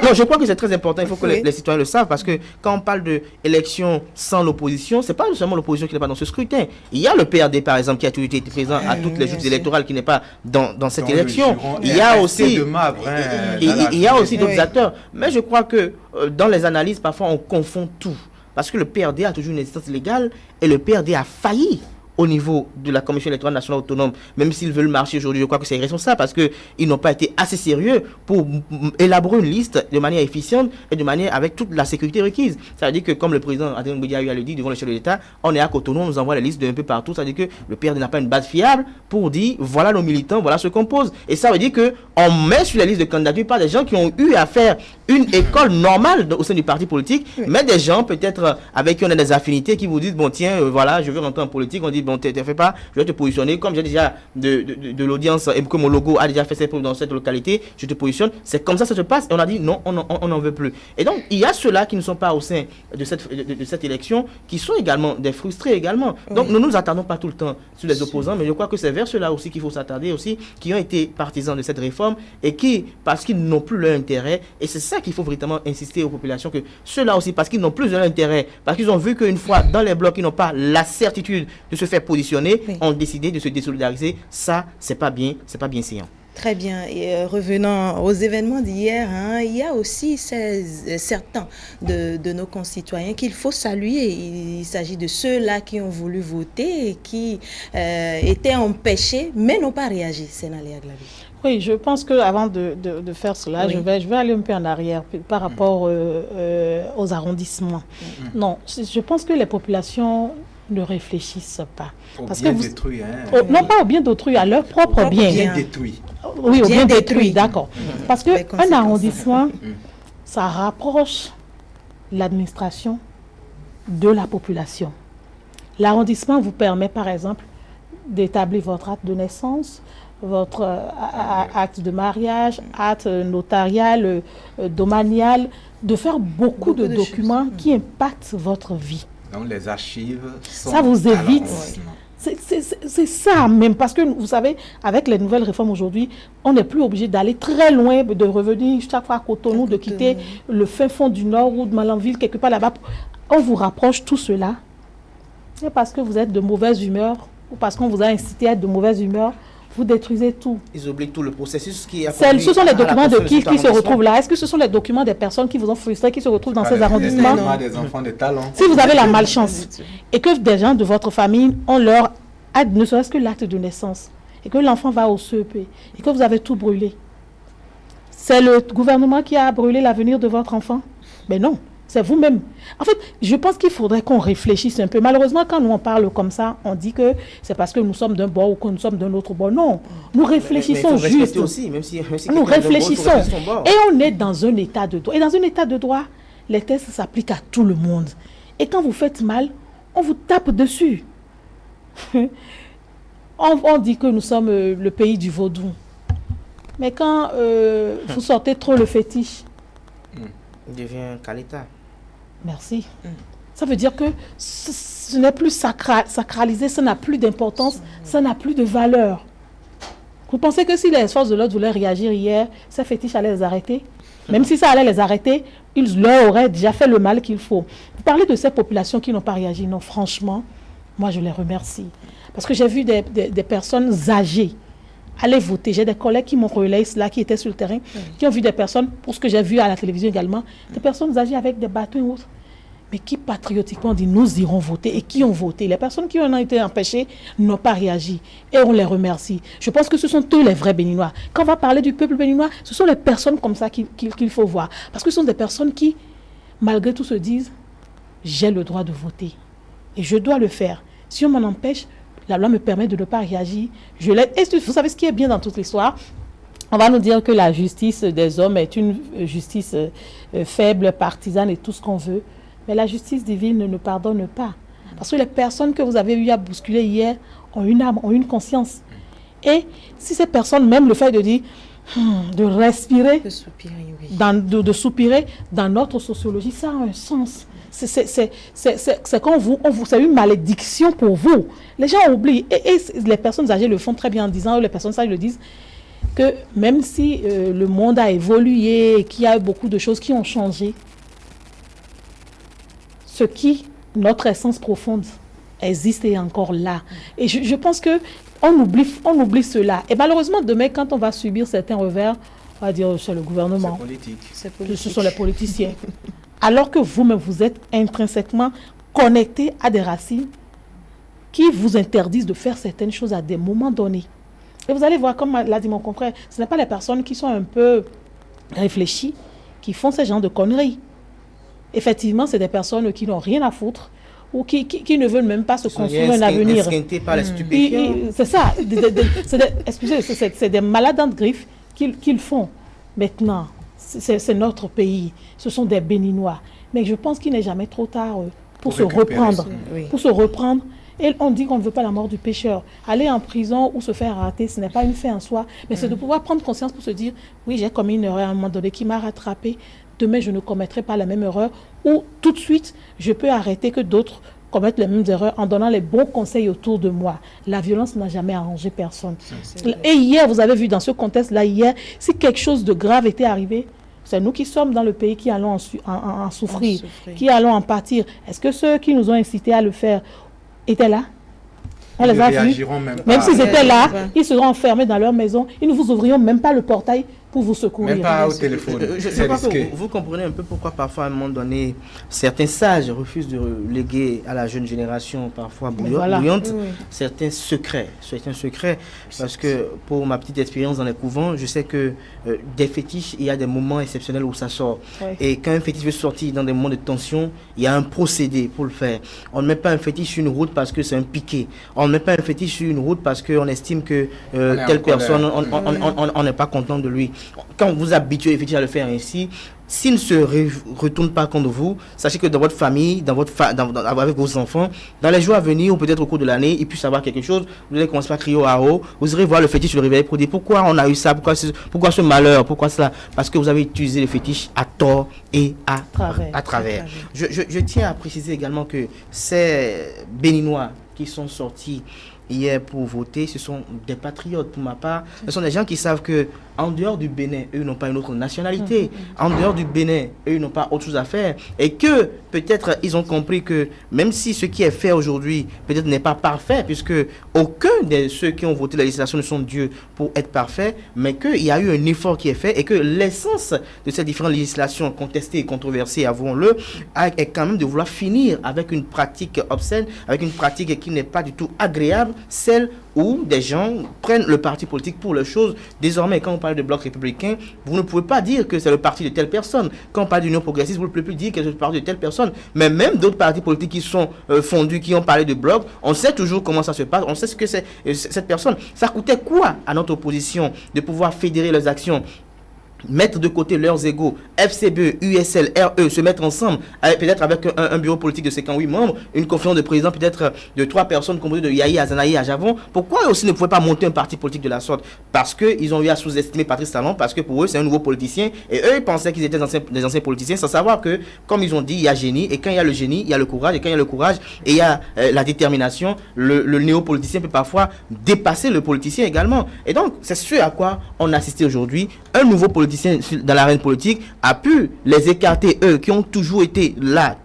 Non, je crois que c'est très important. Il faut que les citoyens le savent, parce que quand on parle d'élections sans l'opposition, c'est pas seulement l'opposition qui n'est pas dans ce scrutin. Il y a le PRD, par exemple, qui a toujours été présent à toutes les joutes électorales, qui n'est pas dans cette élection. Il y a aussi d'autres acteurs. Mais je crois que dans les analyses, parfois, on confond tout. Parce que le PRD a toujours une existence légale et le PRD a failli au niveau de la Commission électorale nationale autonome. Même s'ils veulent marcher aujourd'hui, je crois que c'est irresponsable, parce qu'ils n'ont pas été assez sérieux pour élaborer une liste de manière efficiente et de manière avec toute la sécurité requise. Ça veut dire que, comme le président Adrien Boudia a eu à le dire devant le chef de l'État, on est à Cotonou, on nous envoie les listes d'un peu partout. Ça veut dire que le PRD n'a pas une base fiable pour dire voilà nos militants, voilà ce qu'on pose. Et ça veut dire qu'on met sur la liste de candidatures pas des gens qui ont eu à faire une école normale au sein du parti politique, mais des gens peut-être avec qui on a des affinités, qui vous disent bon tiens, voilà, je veux rentrer en politique. On dit bon, t'es fait pas, je vais te positionner comme j'ai déjà de l'audience et que mon logo a déjà fait ses preuves dans cette localité, je te positionne. C'est comme ça se passe, et on a dit non, on n'en veut plus. Et donc il y a ceux-là qui ne sont pas au sein de cette élection, qui sont également des frustrés également. Donc nous nous attardons pas tout le temps sur les opposants, mais je crois que c'est vers ceux-là aussi qu'il faut s'attarder aussi, qui ont été partisans de cette réforme et qui, parce qu'ils n'ont plus leur intérêt, et c'est ça qu'il faut véritablement insister aux populations, que ceux-là aussi, parce qu'ils n'ont plus leur intérêt, parce qu'ils ont vu qu'une fois dans les blocs, ils n'ont pas la certitude de se faire positionner, ont décidé de se désolidariser. Ça, c'est pas bien séant. Très bien. Et revenons aux événements d'hier, il y a aussi certains de nos concitoyens qu'il faut saluer. Il s'agit de ceux-là qui ont voulu voter et qui étaient empêchés, mais n'ont pas réagi. C'est Naléa Glagou. Oui, je pense qu'avant de faire cela, je vais aller un peu en arrière par rapport aux arrondissements. Non, je pense que les populations ne réfléchissent pas. Parce que détruit, hein. Non pas au bien d'autrui, à leur propre bien. Bien détruit. Oui, au bien détruit, d'accord. Parce qu'un arrondissement, ça rapproche l'administration de la population. L'arrondissement vous permet, par exemple, d'établir votre acte de naissance, votre acte de mariage, acte notarial, domanial, de faire beaucoup de documents qui impactent votre vie. Donc les archives sont ça vous évite. C'est ça même, parce que vous savez, avec les nouvelles réformes aujourd'hui, on n'est plus obligé d'aller très loin, de revenir chaque fois à Cotonou, de quitter le fin fond du Nord ou de Malanville, quelque part là-bas. On vous rapproche tout cela. C'est parce que vous êtes de mauvaise humeur ou parce qu'on vous a incité à être de mauvaise humeur, vous détruisez tout. Ils oublient tout le processus qui a ce sont les documents de qui se retrouvent là? Est-ce que ce sont les documents des personnes qui vous ont frustré, qui se retrouvent dans ces arrondissements? Des enfants de talent. Si vous avez la malchance et que des gens de votre famille ont leur acte, ne serait-ce que l'acte de naissance, et que l'enfant va au CEP, et que vous avez tout brûlé, c'est le gouvernement qui a brûlé l'avenir de votre enfant? Mais non. C'est vous-même. En fait, je pense qu'il faudrait qu'on réfléchisse un peu. Malheureusement, quand nous on parle comme ça, on dit que c'est parce que nous sommes d'un bord ou que nous sommes d'un autre bord. Non, nous réfléchissons juste. Aussi, même si nous réfléchissons. Et on est dans un état de droit. Et dans un état de droit, les tests s'appliquent à tout le monde. Et quand vous faites mal, on vous tape dessus. On dit que nous sommes le pays du vaudou. Mais quand vous sortez trop le fétiche, il devient Kalita. Merci. Ça veut dire que ce n'est plus sacralisé, ça n'a plus d'importance, ça n'a plus de valeur. Vous pensez que si les forces de l'ordre voulaient réagir hier, ces fétiches allaient les arrêter? Même si ça allait les arrêter, ils leur auraient déjà fait le mal qu'il faut. Vous parlez de ces populations qui n'ont pas réagi. Non, franchement, moi je les remercie. Parce que j'ai vu des personnes âgées aller voter. J'ai des collègues qui m'ont relayé cela, qui étaient sur le terrain, qui ont vu des personnes, pour ce que j'ai vu à la télévision également, des personnes âgées avec des bâtons et autres, mais qui patriotiquement dit nous irons voter, et qui ont voté. Les personnes qui en ont été empêchées n'ont pas réagi, et on les remercie. Je pense que ce sont eux les vrais Béninois. Quand on va parler du peuple béninois, ce sont les personnes comme ça qu'il faut voir. Parce que ce sont des personnes qui, malgré tout, se disent j'ai le droit de voter, et je dois le faire. Si on m'en empêche, la loi me permet de ne pas réagir. Et vous savez ce qui est bien dans toute l'histoire? On va nous dire que la justice des hommes est une justice faible, partisane et tout ce qu'on veut. Mais la justice divine ne pardonne pas. Parce que les personnes que vous avez eu à bousculer hier ont une âme, ont une conscience. Et si ces personnes, même le fait de dire, de respirer, de soupirer, dans notre sociologie, ça a un sens. C'est une malédiction pour vous. Les gens oublient, et les personnes âgées le font très bien en disant, les personnes âgées le disent, que même si le monde a évolué et qu'il y a beaucoup de choses qui ont changé, notre essence profonde existe et est encore là. Et je pense qu'on oublie cela. Et malheureusement, demain, quand on va subir certains revers, on va dire c'est le gouvernement, c'est politique. Ce sont les politiciens. Alors que vous-même, vous êtes intrinsèquement connecté à des racines qui vous interdisent de faire certaines choses à des moments donnés. Et vous allez voir, comme l'a dit mon confrère, ce n'est pas les personnes qui sont un peu réfléchies qui font ce genre de conneries. Effectivement, c'est des personnes qui n'ont rien à foutre ou qui ne veulent même pas se construire un avenir. Par les stupéfiants. C'est ça. Excusez, c'est des malades en griffes qu'ils font. Maintenant, c'est notre pays. Ce sont des Béninois. Mais je pense qu'il n'est jamais trop tard pour se reprendre. Pour se reprendre. Et on dit qu'on ne veut pas la mort du pécheur. Aller en prison ou se faire arrêter, ce n'est pas une fin en soi, mais c'est de pouvoir prendre conscience pour se dire, oui, j'ai commis une erreur à un moment donné qui m'a rattrapé. Demain, je ne commettrai pas la même erreur. Ou tout de suite, je peux arrêter que d'autres commettent les mêmes erreurs en donnant les bons conseils autour de moi. La violence n'a jamais arrangé personne. Et hier, vous avez vu dans ce contexte-là, hier, si quelque chose de grave était arrivé, c'est nous qui sommes dans le pays qui allons en souffrir, qui allons en pâtir. Est-ce que ceux qui nous ont incités à le faire étaient là? On les a vus. Même s'ils étaient là, ils seront enfermés dans leur maison. Ils ne vous ouvriront même pas le portail pour vous secourir. Même pas au téléphone. Je crois que vous comprenez un peu pourquoi parfois à un moment donné, certains sages refusent de léguer à la jeune génération parfois bouillante certains secrets. Parce que pour ma petite expérience dans les couvents, je sais que des fétiches, il y a des moments exceptionnels où ça sort. Et quand un fétiche veut sortir dans des moments de tension, il y a un procédé pour le faire. On ne met pas un fétiche sur une route parce que c'est un piqué. On ne met pas un fétiche sur une route parce qu'on estime que telle personne, on n'est pas content de lui. Quand vous habituez les fétiches à le faire ainsi, s'il ne se retourne pas contre vous, sachez que dans votre famille, avec vos enfants, dans les jours à venir ou peut-être au cours de l'année, il puisse avoir quelque chose, vous allez commencer à crier au haro, vous irez voir le fétiche le réveiller pour dire pourquoi on a eu ça, pourquoi ce malheur, pourquoi cela, parce que vous avez utilisé le fétiche à tort et à travers. Je tiens à préciser également que ces Béninois qui sont sortis hier pour voter, ce sont des patriotes pour ma part. Ce sont des gens qui savent que en dehors du Bénin, eux n'ont pas une autre nationalité. En dehors du Bénin, eux n'ont pas autre chose à faire. Et que peut-être ils ont compris que même si ce qui est fait aujourd'hui peut-être n'est pas parfait, puisque aucun de ceux qui ont voté la législation ne sont Dieu pour être parfait, mais qu'il y a eu un effort qui est fait et que l'essence de ces différentes législations contestées et controversées, avouons-le, est quand même de vouloir finir avec une pratique obscène, avec une pratique qui n'est pas du tout agréable, celle où des gens prennent le parti politique pour les choses. Désormais, quand on parle de bloc républicain, vous ne pouvez pas dire que c'est le parti de telle personne. Quand on parle d'union progressiste, vous ne pouvez plus dire que c'est le parti de telle personne. Mais même d'autres partis politiques qui sont fondus, qui ont parlé de bloc, on sait toujours comment ça se passe, on sait ce que c'est cette personne. Ça coûtait quoi à notre opposition de pouvoir fédérer leurs actions, mettre de côté leurs égos, FCB, USL, RE, se mettre ensemble, peut-être avec un bureau politique de 58 membres, une conférence de président peut-être de 3 personnes composées de Yahi, Azanaï, Ajavon. Pourquoi aussi ne pouvaient pas monter un parti politique de la sorte? Parce qu'ils ont eu à sous-estimer Patrice Talon, parce que pour eux c'est un nouveau politicien, et eux ils pensaient qu'ils étaient des anciens politiciens, sans savoir que, comme ils ont dit, il y a génie, et quand il y a le génie, il y a le courage, et quand il y a le courage, et il y a la détermination, le néo-politicien peut parfois dépasser le politicien également. Et donc, c'est ce à quoi on assiste aujourd'hui. Un nouveau politicien dans l'arène politique a pu les écarter, eux qui ont toujours été là,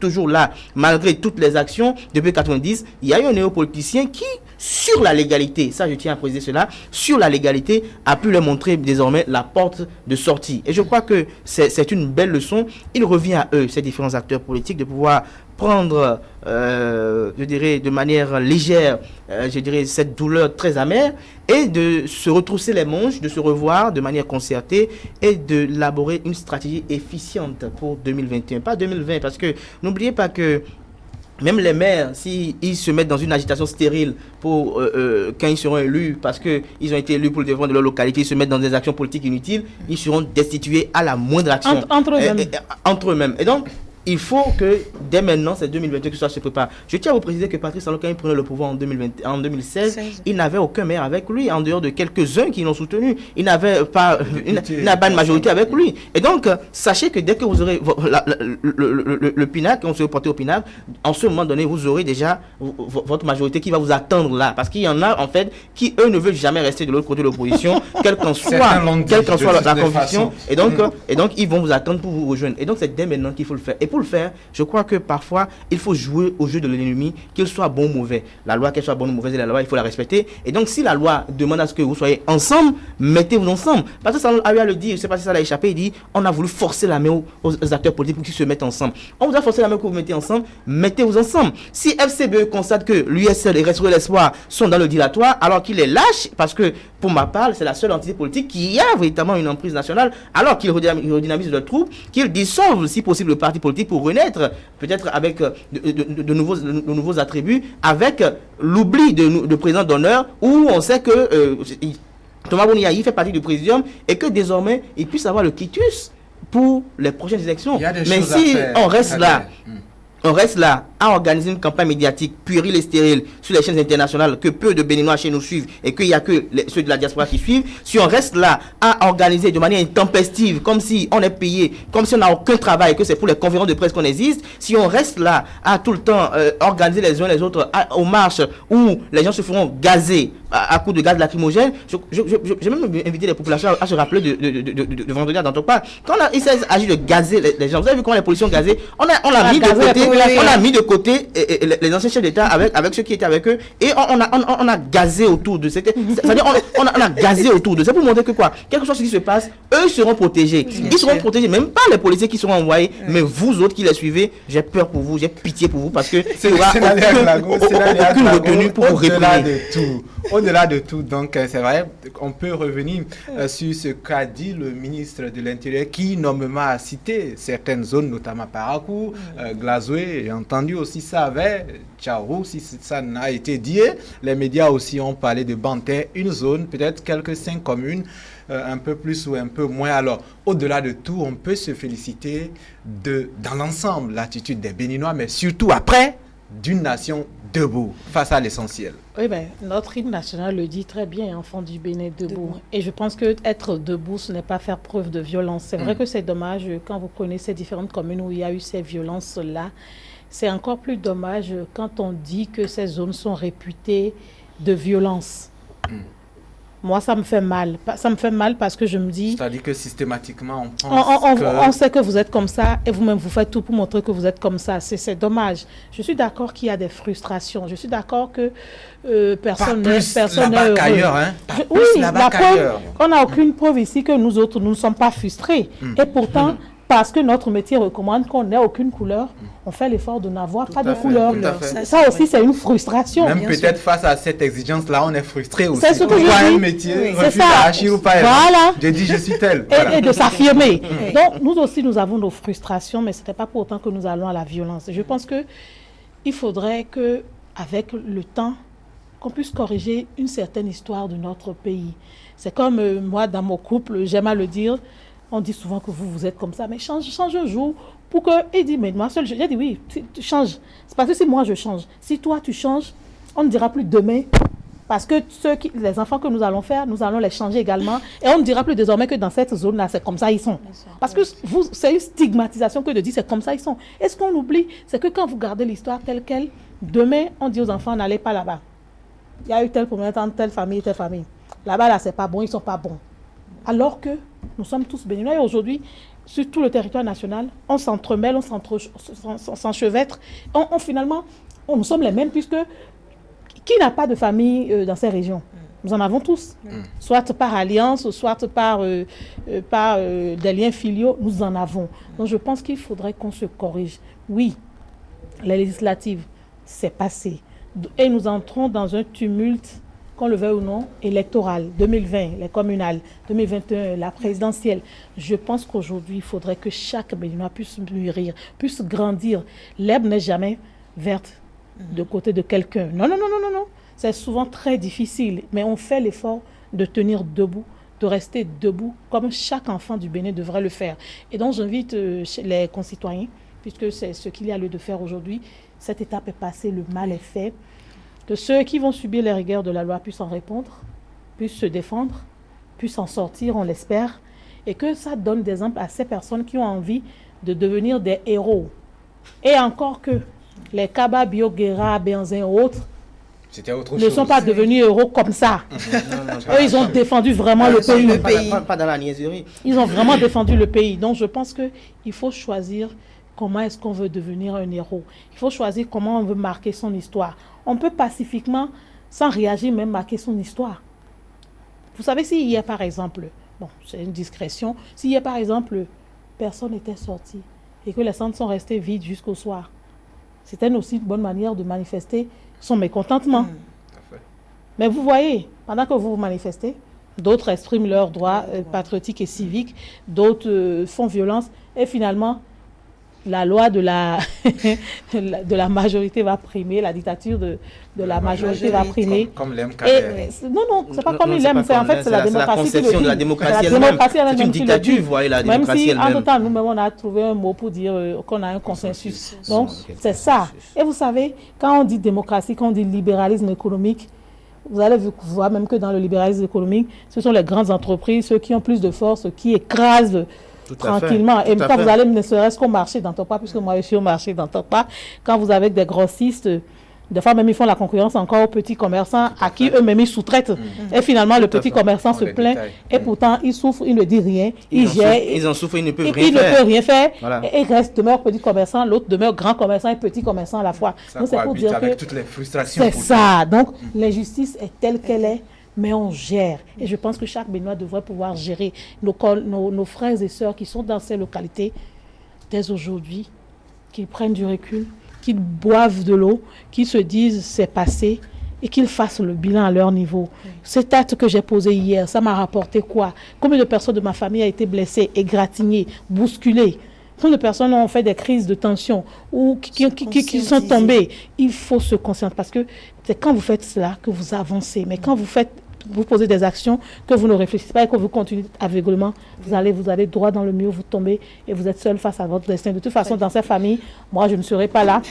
malgré toutes les actions depuis 90. Il y a eu un néopoliticien qui, sur la légalité, ça je tiens à préciser cela, sur la légalité, a pu leur montrer désormais la porte de sortie. Et je crois que c'est une belle leçon. Il revient à eux, ces différents acteurs politiques, de pouvoir prendre, je dirais, de manière légère, je dirais, cette douleur très amère et de se retrousser les manches, de se revoir de manière concertée et d'élaborer une stratégie efficiente pour 2021, pas 2020, parce que n'oubliez pas que même les maires, s'ils se mettent dans une agitation stérile pour quand ils seront élus, parce qu'ils ont été élus pour le développement de leur localité, ils se mettent dans des actions politiques inutiles, ils seront destitués à la moindre action. Entre eux-mêmes. Et donc, il faut que dès maintenant, c'est 2022 que ça se prépare. Je tiens à vous préciser que Patrice Talon, quand il prenait le pouvoir en 2016, il n'avait aucun maire avec lui, en dehors de quelques-uns qui l'ont soutenu. Il n'avait pas une majorité avec lui. Et donc, sachez que dès que vous aurez le pinacle, on se reporte au pinacle, en ce moment donné, vous aurez déjà votre majorité qui va vous attendre là. Parce qu'il y en a, en fait, qui, eux, ne veulent jamais rester de l'autre côté de l'opposition, quelle qu'en soit la conviction. Et donc, ils vont vous attendre pour vous rejoindre. Et donc, c'est dès maintenant qu'il faut le faire. Et pour le faire, je crois que parfois, il faut jouer au jeu de l'ennemi, qu'il soit bon ou mauvais. La loi, qu'elle soit bonne ou mauvaise, la loi, il faut la respecter. Et donc, si la loi demande à ce que vous soyez ensemble, mettez-vous ensemble. Parce que ça a eu à le dire, je ne sais pas si ça l'a échappé, il dit, on a voulu forcer la main aux acteurs politiques pour qu'ils se mettent ensemble. On vous a forcé la main pour vous mettez ensemble, mettez-vous ensemble. Si FCBE constate que l'USL et Restaurer l'Espoir sont dans le dilatoire, alors qu'il est lâche, parce que, pour ma part, c'est la seule entité politique qui a véritablement une emprise nationale, alors qu'il redynamise le troupe, qu'il dissolve, si possible, le parti politique pour renaître, peut-être avec de nouveaux attributs, avec l'oubli de président d'honneur, où on sait que Thomas Boniaï fait partie du présidium et que désormais, il puisse avoir le quitus pour les prochaines élections. Mais si on reste là, à organiser une campagne médiatique puérile et stérile sur les chaînes internationales que peu de Béninois chez nous suivent et qu'il n'y a que ceux de la diaspora qui suivent, si on reste là à organiser de manière intempestive, comme si on est payé, comme si on n'a aucun travail, que c'est pour les conférences de presse qu'on existe, si on reste là à tout le temps organiser les uns les autres aux marches où les gens se feront gazer à coup de gaz lacrymogène. J'ai même invité les populations à se rappeler de vendredi à Dantokpa. Quand il s'agit de gazer les gens, vous avez vu comment les policiers ont gazé? On a mis de côté les anciens chefs d'État avec ceux qui étaient avec eux, et on a gazé autour de ça. C'est-à-dire on a gazé autour de ça pour montrer que quoi, quelque chose qui se passe, eux seront protégés. Ils seront protégés, même pas les policiers qui seront envoyés, mais vous autres qui les suivez, j'ai peur pour vous, j'ai pitié pour vous, parce que c'est aucune retenue pour vous réprimer. Au-delà de tout, donc c'est vrai, on peut revenir sur ce qu'a dit le ministre de l'Intérieur, qui nommément a cité certaines zones, notamment Parakou, Glazoué, j'ai entendu aussi ça avec Tchaourou, si ça n'a été dit. Les médias aussi ont parlé de Bantais, une zone, peut-être quelques 5 communes, un peu plus ou un peu moins. Alors, au-delà de tout, on peut se féliciter dans l'ensemble, l'attitude des Béninois, mais surtout après, d'une nation debout face à l'essentiel. Oui, ben, notre hymne national le dit très bien, enfant du Bénin debout. Et je pense que être debout, ce n'est pas faire preuve de violence. C'est vrai que c'est dommage quand vous connaissez différentes communes où il y a eu ces violences-là. C'est encore plus dommage quand on dit que ces zones sont réputées de violence. Moi, ça me fait mal. Ça me fait mal parce que je me dis... C'est-à-dire que systématiquement, on sait que vous êtes comme ça et vous-même, vous faites tout pour montrer que vous êtes comme ça. C'est dommage. Je suis d'accord qu'il y a des frustrations. Je suis d'accord que personne n'est heureux. Hein? Oui, la preuve, on n'a aucune preuve ici que nous autres, nous ne sommes pas frustrés. Et pourtant... Parce que notre métier recommande qu'on n'ait aucune couleur, on fait l'effort de n'avoir pas de couleur. Ça aussi, c'est une frustration. Même peut-être face à cette exigence-là, on est frustré aussi. C'est ce que je dis. Un métier, refuse à agir ou pas. Voilà. Je dis, je suis tel. Voilà. Et de s'affirmer. Donc, nous aussi, nous avons nos frustrations, mais ce n'est pas pour autant que nous allons à la violence. Je pense qu'il faudrait qu'avec le temps, qu'on puisse corriger une certaine histoire de notre pays. C'est comme moi, dans mon couple, j'aime à le dire, on dit souvent que vous êtes comme ça, mais change un jour pour que... Il dit, mais moi seul, j'ai dit oui, tu changes. C'est parce que si moi je change, si toi tu changes, on ne dira plus demain. Parce que les enfants que nous allons faire, nous allons les changer également. Et on ne dira plus désormais que dans cette zone-là, c'est comme ça ils sont. Parce que c'est une stigmatisation que de dire c'est comme ça ils sont. Et ce qu'on oublie, c'est que quand vous gardez l'histoire telle qu'elle, demain, on dit aux enfants, n'allez pas là-bas. Il y a eu tel problème dans telle famille, telle famille. Là-bas, là, c'est pas bon, ils sont pas bons. Alors que nous sommes tous béninois et aujourd'hui, sur tout le territoire national, on s'entremêle, on s'enchevêtre. Finalement, nous sommes les mêmes puisque qui n'a pas de famille dans ces régions? Nous en avons tous. Soit par alliance, soit par des liens filiaux, nous en avons. Donc je pense qu'il faudrait qu'on se corrige. Oui, les législatives, c'est passé. Et nous entrons dans un tumulte, qu'on le veuille ou non, électoral, 2020, les communales, 2021, la présidentielle. Je pense qu'aujourd'hui, il faudrait que chaque Béninois puisse mûrir, puisse grandir. L'herbe n'est jamais verte de côté de quelqu'un. Non. C'est souvent très difficile, mais on fait l'effort de tenir debout, de rester debout, comme chaque enfant du Bénin devrait le faire. Et donc, j'invite les concitoyens, puisque c'est ce qu'il y a lieu de faire aujourd'hui. Cette étape est passée, le mal est fait. Que ceux qui vont subir les rigueurs de la loi puissent en répondre, puissent se défendre, puissent en sortir, on l'espère, et que ça donne des exemples à ces personnes qui ont envie de devenir des héros. Et encore que les Kaba, Bioguera, Benzin et autres ne sont pas devenus héros comme ça. Eux, ils ont défendu vraiment le pays. Pas dans la niaiserie. Ils ont vraiment défendu le pays. Donc, je pense qu'il faut choisir comment est-ce qu'on veut devenir un héros. Il faut choisir comment on veut marquer son histoire. On peut pacifiquement, sans réagir, même marquer son histoire. Vous savez, s'il y a par exemple, bon, c'est une discrétion, s'il y a par exemple, personne n'était sorti et que les centres sont restés vides jusqu'au soir, c'était aussi une bonne manière de manifester son mécontentement. Mais vous voyez, pendant que vous manifestez, d'autres expriment leurs droits patriotiques et civiques, d'autres font violence, et finalement, la loi de la majorité va primer, la dictature de la majorité va primer. Comme l'aime Kader. Non, c'est pas comme il l'aime, c'est en fait c'est la démocratie. C'est la conception de la démocratie elle-même. C'est une dictature, vous voyez, la démocratie elle-même. Même si, en tout temps, nous-mêmes, on a trouvé un mot pour dire qu'on a un consensus. Donc, c'est ça. Et vous savez, quand on dit démocratie, quand on dit libéralisme économique, vous allez voir même que dans le libéralisme économique, ce sont les grandes entreprises, ceux qui ont plus de force, qui écrasent tranquillement. Et quand vous allez ne serait-ce qu'au marché d'Antokpa, puisque moi je suis au marché d'Antokpa, quand vous avez des grossistes Des fois, même, ils font la concurrence encore aux petits commerçants à qui eux-mêmes ils sous-traitent. Et finalement, le petit commerçant se plaint. Et pourtant, il souffre, il ne dit rien. Il gère. Ils en souffrent, ils ne peuvent rien faire. Il ne peut rien faire. Voilà. Et il demeure petit commerçant, l'autre demeure grand commerçant et petit commerçant à la fois. Donc, c'est pour dire que toutes les frustrations. C'est ça. Donc, l'injustice est telle qu'elle est. Mais on gère. Et je pense que chaque Béninois devrait pouvoir gérer nos frères et sœurs qui sont dans ces localités dès aujourd'hui, qu'ils prennent du recul, qu'ils boivent de l'eau, qu'ils se disent c'est passé et qu'ils fassent le bilan à leur niveau. Cet acte que j'ai posé hier, ça m'a rapporté quoi? Combien de personnes de ma famille ont été blessées, égratignées, bousculées? Combien de personnes ont fait des crises de tension ou qui sont tombées? Il faut se concentrer parce que c'est quand vous faites cela que vous avancez. Mais quand vous posez des actions, que vous ne réfléchissez pas et que vous continuez aveuglément, vous allez droit dans le mur, vous tombez et vous êtes seul face à votre destin. De toute façon, dans cette famille, moi, je ne serai pas là.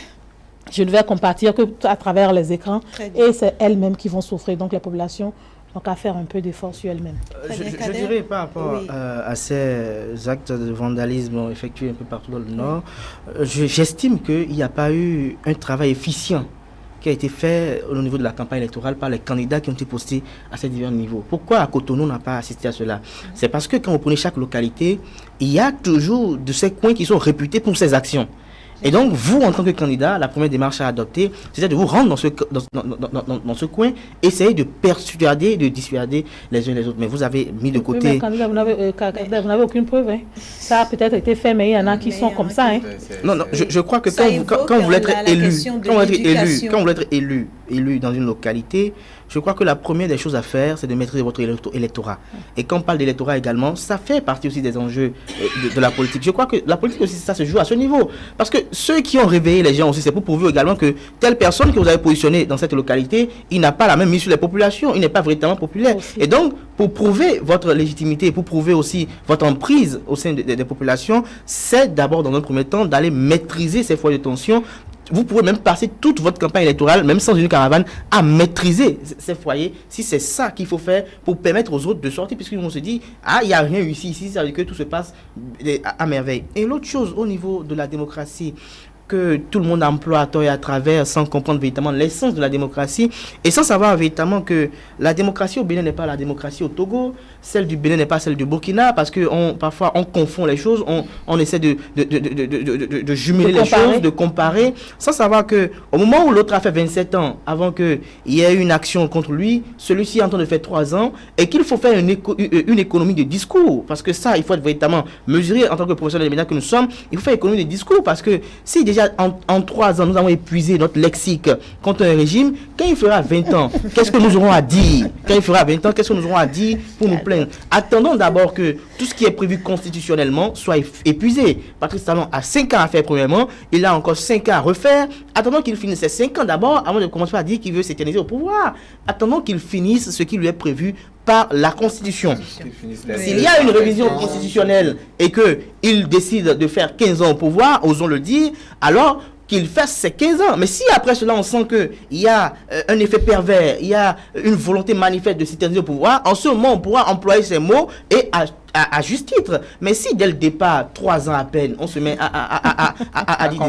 Je ne vais compartir que à travers les écrans. Et c'est elles-mêmes qui vont souffrir. Donc, les populations n'ont qu'à faire un peu d'efforts sur elles-mêmes. Je dirais par rapport à ces actes de vandalisme effectués un peu partout dans le Nord, j'estime qu'il n'y a pas eu un travail efficient qui a été fait au niveau de la campagne électorale par les candidats qui ont été postés à ces divers niveaux. Pourquoi à Cotonou n'a pas assisté à cela? C'est parce que quand vous prenez chaque localité, il y a toujours de ces coins qui sont réputés pour ces actions. Et donc, vous, en tant que candidat, la première démarche à adopter, c'est de vous rendre dans ce coin, essayer de persuader, de dissuader les uns les autres. Mais vous avez mis de côté... Mais candidat, vous n'avez aucune preuve. Hein. Ça a peut-être été fait, mais il y en a qui sont comme ça. Hein. Non, je crois que quand vous voulez être élu dans une localité, je crois que la première des choses à faire, c'est de maîtriser votre électorat. Et quand on parle d'électorat également, ça fait partie aussi des enjeux de la politique. Je crois que la politique aussi, ça se joue à ce niveau. Parce que ceux qui ont réveillé les gens aussi, c'est pour prouver également que telle personne que vous avez positionnée dans cette localité, il n'a pas la même mise sur les populations, il n'est pas véritablement populaire. Et donc, pour prouver votre légitimité, pour prouver aussi votre emprise au sein des populations, c'est d'abord, dans un premier temps, d'aller maîtriser ces foyers de tension. Vous pouvez même passer toute votre campagne électorale, même sans une caravane, à maîtriser ces foyers, si c'est ça qu'il faut faire pour permettre aux autres de sortir, puisqu'on se dit, il n'y a rien eu ici, ça veut dire que tout se passe à merveille. Et l'autre chose, au niveau de la démocratie, que tout le monde emploie à tort et à travers sans comprendre véritablement l'essence de la démocratie et sans savoir véritablement que la démocratie au Bénin n'est pas la démocratie au Togo, celle du Bénin n'est pas celle du Burkina, parce que parfois on confond les choses, on essaie de jumeler les choses, de comparer, sans savoir que au moment où l'autre a fait 27 ans, avant qu'il y ait une action contre lui, celui-ci est en train de faire 3 ans, et qu'il faut faire une économie de discours, parce que ça, il faut être véritablement mesuré en tant que professionnel des médias que nous sommes, il faut faire économie de discours, parce que si déjà en 3 ans, nous avons épuisé notre lexique contre un régime. Quand il fera 20 ans, qu'est-ce que nous aurons à dire? Quand il fera 20 ans, qu'est-ce que nous aurons à dire pour nous plaindre? Attendons d'abord que tout ce qui est prévu constitutionnellement soit épuisé. Patrice Talon a 5 ans à faire premièrement. Il a encore 5 ans à refaire. Attendons qu'il finisse ces 5 ans d'abord avant de commencer à dire qu'il veut s'éterniser au pouvoir. Attendons qu'il finisse ce qui lui est prévu par la Constitution. S'il y a une révision constitutionnelle et qu'il décide de faire 15 ans au pouvoir, osons le dire, alors qu'il fasse ses 15 ans. Mais si après cela on sent qu'il y a un effet pervers, il y a une volonté manifeste de s'éterniser au pouvoir, en ce moment on pourra employer ces mots et à juste titre. Mais si dès le départ, 3 ans à peine, on se met à dire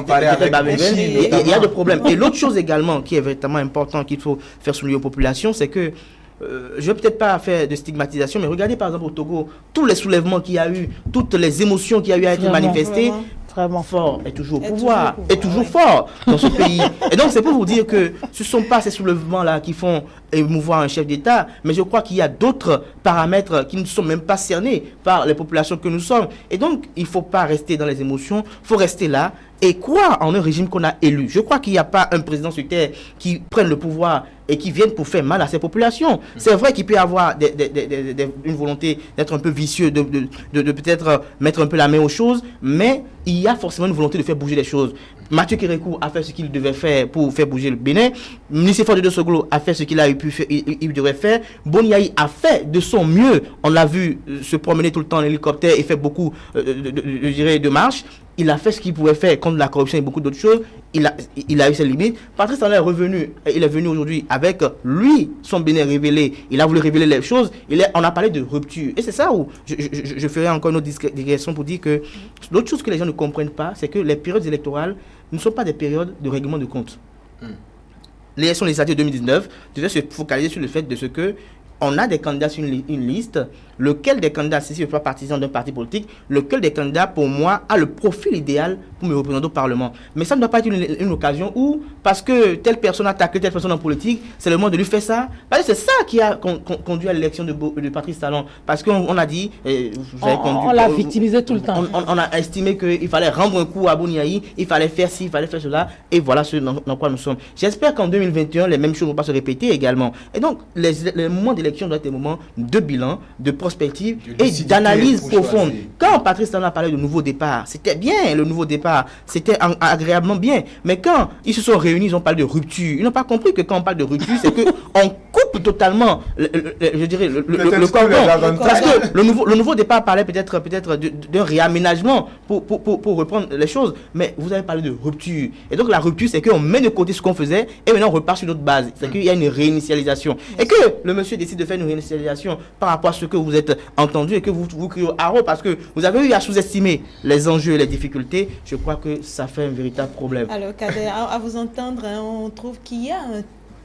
il y a des problèmes. Et l'autre chose également qui est véritablement important qu'il faut faire souligner aux populations, c'est que je ne vais peut-être pas faire de stigmatisation, mais regardez par exemple au Togo, tous les soulèvements qu'il y a eu, toutes les émotions qu'il y a eu à être manifestées, vraiment fort est toujours au pouvoir, est toujours fort dans ce pays. Et donc c'est pour vous dire que ce ne sont pas ces soulèvements-là qui font émouvoir un chef d'État, mais je crois qu'il y a d'autres paramètres qui ne sont même pas cernés par les populations que nous sommes. Et donc il ne faut pas rester dans les émotions, il faut rester là et croire en un régime qu'on a élu. Je crois qu'il n'y a pas un président sur terre qui prenne le pouvoir et qui vienne pour faire mal à ces populations. C'est vrai qu'il peut y avoir une volonté d'être un peu vicieux, de peut-être mettre un peu la main aux choses, mais il y a forcément une volonté de faire bouger les choses. Mathieu Kérékou a fait ce qu'il devait faire pour faire bouger le Bénin. Nicéphore de Soglo a fait ce qu'il a pu faire, il devrait faire. Boniaï a fait de son mieux. On l'a vu se promener tout le temps en hélicoptère et faire beaucoup de marches. Il a fait ce qu'il pouvait faire contre la corruption et beaucoup d'autres choses. Il a eu ses limites. Patrice Talon est revenu. Il est venu aujourd'hui avec lui, son Bénin révélé. Il a voulu révéler les choses. On a parlé de rupture. Et c'est ça où je ferai encore une autre digression pour dire que l'autre chose que les gens ne comprennent pas, c'est que les périodes électorales ne sont pas des périodes de règlement de compte. l'élection législative de 2019 devait se focaliser sur le fait de ce que on a des candidats sur une liste, lequel des candidats, si je ne suis pas partisan d'un parti politique, lequel des candidats, pour moi, a le profil idéal pour me représenter au Parlement. Mais ça ne doit pas être une occasion où, parce que telle personne a attaqué telle personne en politique, c'est le moment de lui faire ça. Parce que c'est ça qui a conduit à l'élection de Patrice Talon. Parce qu'on a dit... on l'a victimisé tout le temps. On a estimé qu'il fallait rendre un coup à Bouniaï, il fallait faire ci, il fallait faire cela, et voilà ce dans quoi nous sommes. J'espère qu'en 2021, les mêmes choses ne vont pas se répéter également. Et donc, les moments d'élection doivent être des moments de bilan, de prospective et d'analyse profonde. Quand Patrice Talon a parlé de nouveau départ, c'était bien le nouveau départ, c'était agréablement bien. Mais quand ils se sont réunis, ils ont parlé de rupture. Ils n'ont pas compris que quand on parle de rupture, c'est qu'on coupe totalement, je dirais, le cordon. Parce que le nouveau départ parlait peut-être d'un réaménagement pour reprendre les choses. Mais vous avez parlé de rupture. Et donc la rupture, c'est qu'on met de côté ce qu'on faisait et maintenant on repart sur notre base. C'est qu'il y a une réinitialisation. Et que le monsieur décide de faire une réinitialisation par rapport à ce que vous êtes entendu et que vous criez au haro parce que vous avez eu à sous-estimer les enjeux et les difficultés. Je crois que ça fait un véritable problème. Alors, Kader, à vous entendre, on trouve qu'il y a un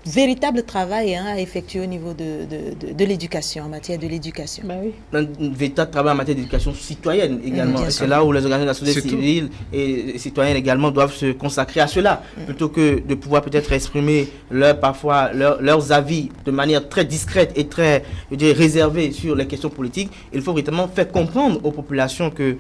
véritable travail à effectuer au niveau de l'éducation, en matière de l'éducation. Ben oui. Un véritable travail en matière d'éducation citoyenne également. C'est là où les organisations de la société civile et citoyennes également doivent se consacrer à cela, plutôt que de pouvoir peut-être exprimer leurs avis de manière très discrète et très réservée sur les questions politiques. Il faut véritablement faire comprendre aux populations que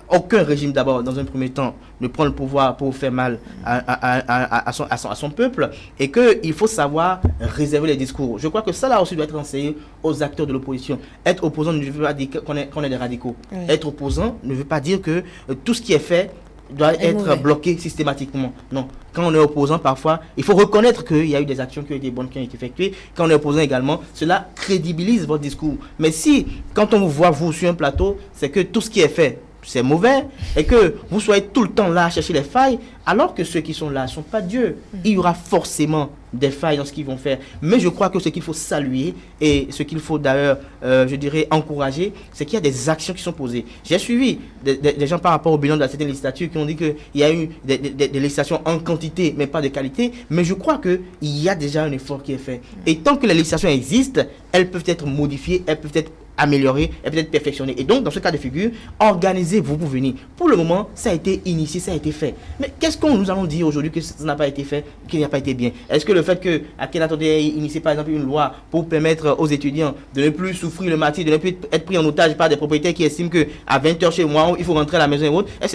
aucun régime, d'abord, dans un premier temps, ne prend le pouvoir pour faire mal à son peuple, et qu'il faut savoir réserver les discours. Je crois que ça là aussi doit être enseigné aux acteurs de l'opposition. Être opposant ne veut pas dire qu'on est des radicaux. Oui. Être opposant ne veut pas dire que tout ce qui est fait doit être bloqué systématiquement. Non. Quand on est opposant, parfois, il faut reconnaître qu'il y a eu des actions qui ont été bonnes, qui ont été effectuées. Quand on est opposant également, cela crédibilise votre discours. Mais si, quand on vous voit, vous, sur un plateau, c'est que tout ce qui est fait, c'est mauvais, et que vous soyez tout le temps là à chercher les failles, alors que ceux qui sont là ne sont pas Dieu. Il y aura forcément des failles dans ce qu'ils vont faire. Mais je crois que ce qu'il faut saluer, et ce qu'il faut d'ailleurs, je dirais, encourager, c'est qu'il y a des actions qui sont posées. J'ai suivi des gens par rapport au bilan de la 7e législature qui ont dit qu'il y a eu des législations en quantité, mais pas de qualité. Mais je crois qu'il y a déjà un effort qui est fait. Et tant que les législations existent, elles peuvent être modifiées, elles peuvent être améliorée et peut-être perfectionnée. Et donc, dans ce cas de figure, organisez-vous pour venir. Pour le moment, ça a été initié, ça a été fait. Mais qu'est-ce qu'on nous allons dire aujourd'hui que ça n'a pas été fait, qu'il n'a pas été bien? Est-ce que le fait que Akhenaton ait initié par exemple une loi pour permettre aux étudiants de ne plus souffrir le martyre, de ne plus être pris en otage par des propriétaires qui estiment qu'à 20h chez moi, il faut rentrer à la maison et autres, est-ce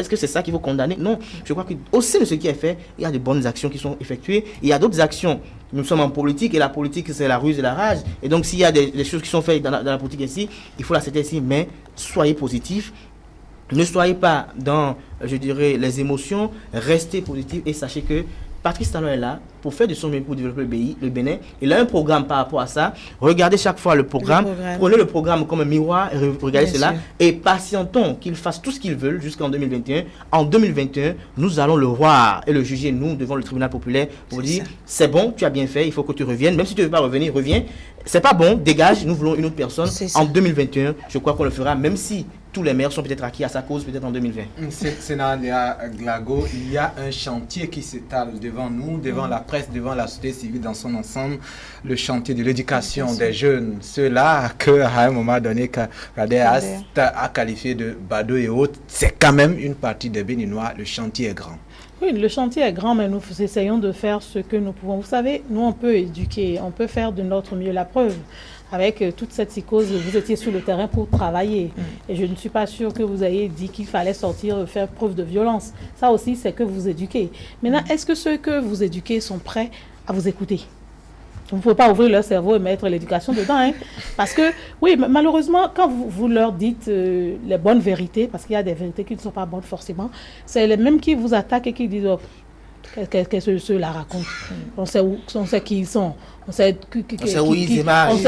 que c'est ça qu'il faut condamner? Non. Je crois qu'au sein de ce qui est fait, il y a de bonnes actions qui sont effectuées. Il y a d'autres actions. Nous sommes en politique et la politique, c'est la ruse et la rage. Et donc, s'il y a des choses qui sont faites dans la politique ici, il faut l'accepter ici, mais soyez positifs. Ne soyez pas dans, je dirais, les émotions. Restez positifs et sachez que Patrice Talon est là pour faire de son mieux pour développer le Bénin. Il a un programme par rapport à ça. Regardez chaque fois le programme. Prenez le programme comme un miroir et regardez cela. Sûr. Et patientons qu'ils fassent tout ce qu'ils veulent jusqu'en 2021. En 2021, nous allons le voir et le juger, nous, devant le tribunal populaire, pour dire, c'est bon, tu as bien fait, il faut que tu reviennes. Même si tu ne veux pas revenir, reviens. C'est pas bon, dégage, nous voulons une autre personne. En 2021, je crois qu'on le fera, même si tous les maires sont peut-être acquis à sa cause, peut-être en 2020. Sénat Léa Glago, il y a un chantier qui s'étale devant nous, devant la presse, devant la société civile dans son ensemble, le chantier de l'éducation des jeunes. Ceux-là qu'à un moment donné, Kader a qualifié de badauds et autres, c'est quand même une partie des Béninois, le chantier est grand. Oui, le chantier est grand, mais nous essayons de faire ce que nous pouvons. Vous savez, nous, on peut éduquer, on peut faire de notre mieux. La preuve, avec toute cette psychose, vous étiez sur le terrain pour travailler. Et je ne suis pas sûre que vous ayez dit qu'il fallait sortir, faire preuve de violence. Ça aussi, c'est que vous éduquez. Maintenant, est-ce que ceux que vous éduquez sont prêts à vous écouter? Vous ne pouvez pas ouvrir leur cerveau et mettre l'éducation dedans. Hein? Parce que, oui, malheureusement, quand vous leur dites les bonnes vérités, parce qu'il y a des vérités qui ne sont pas bonnes forcément, c'est les mêmes qui vous attaquent et qui disent oh, qu'est-ce que ceux-là racontent. On sait qui ils sont. On sait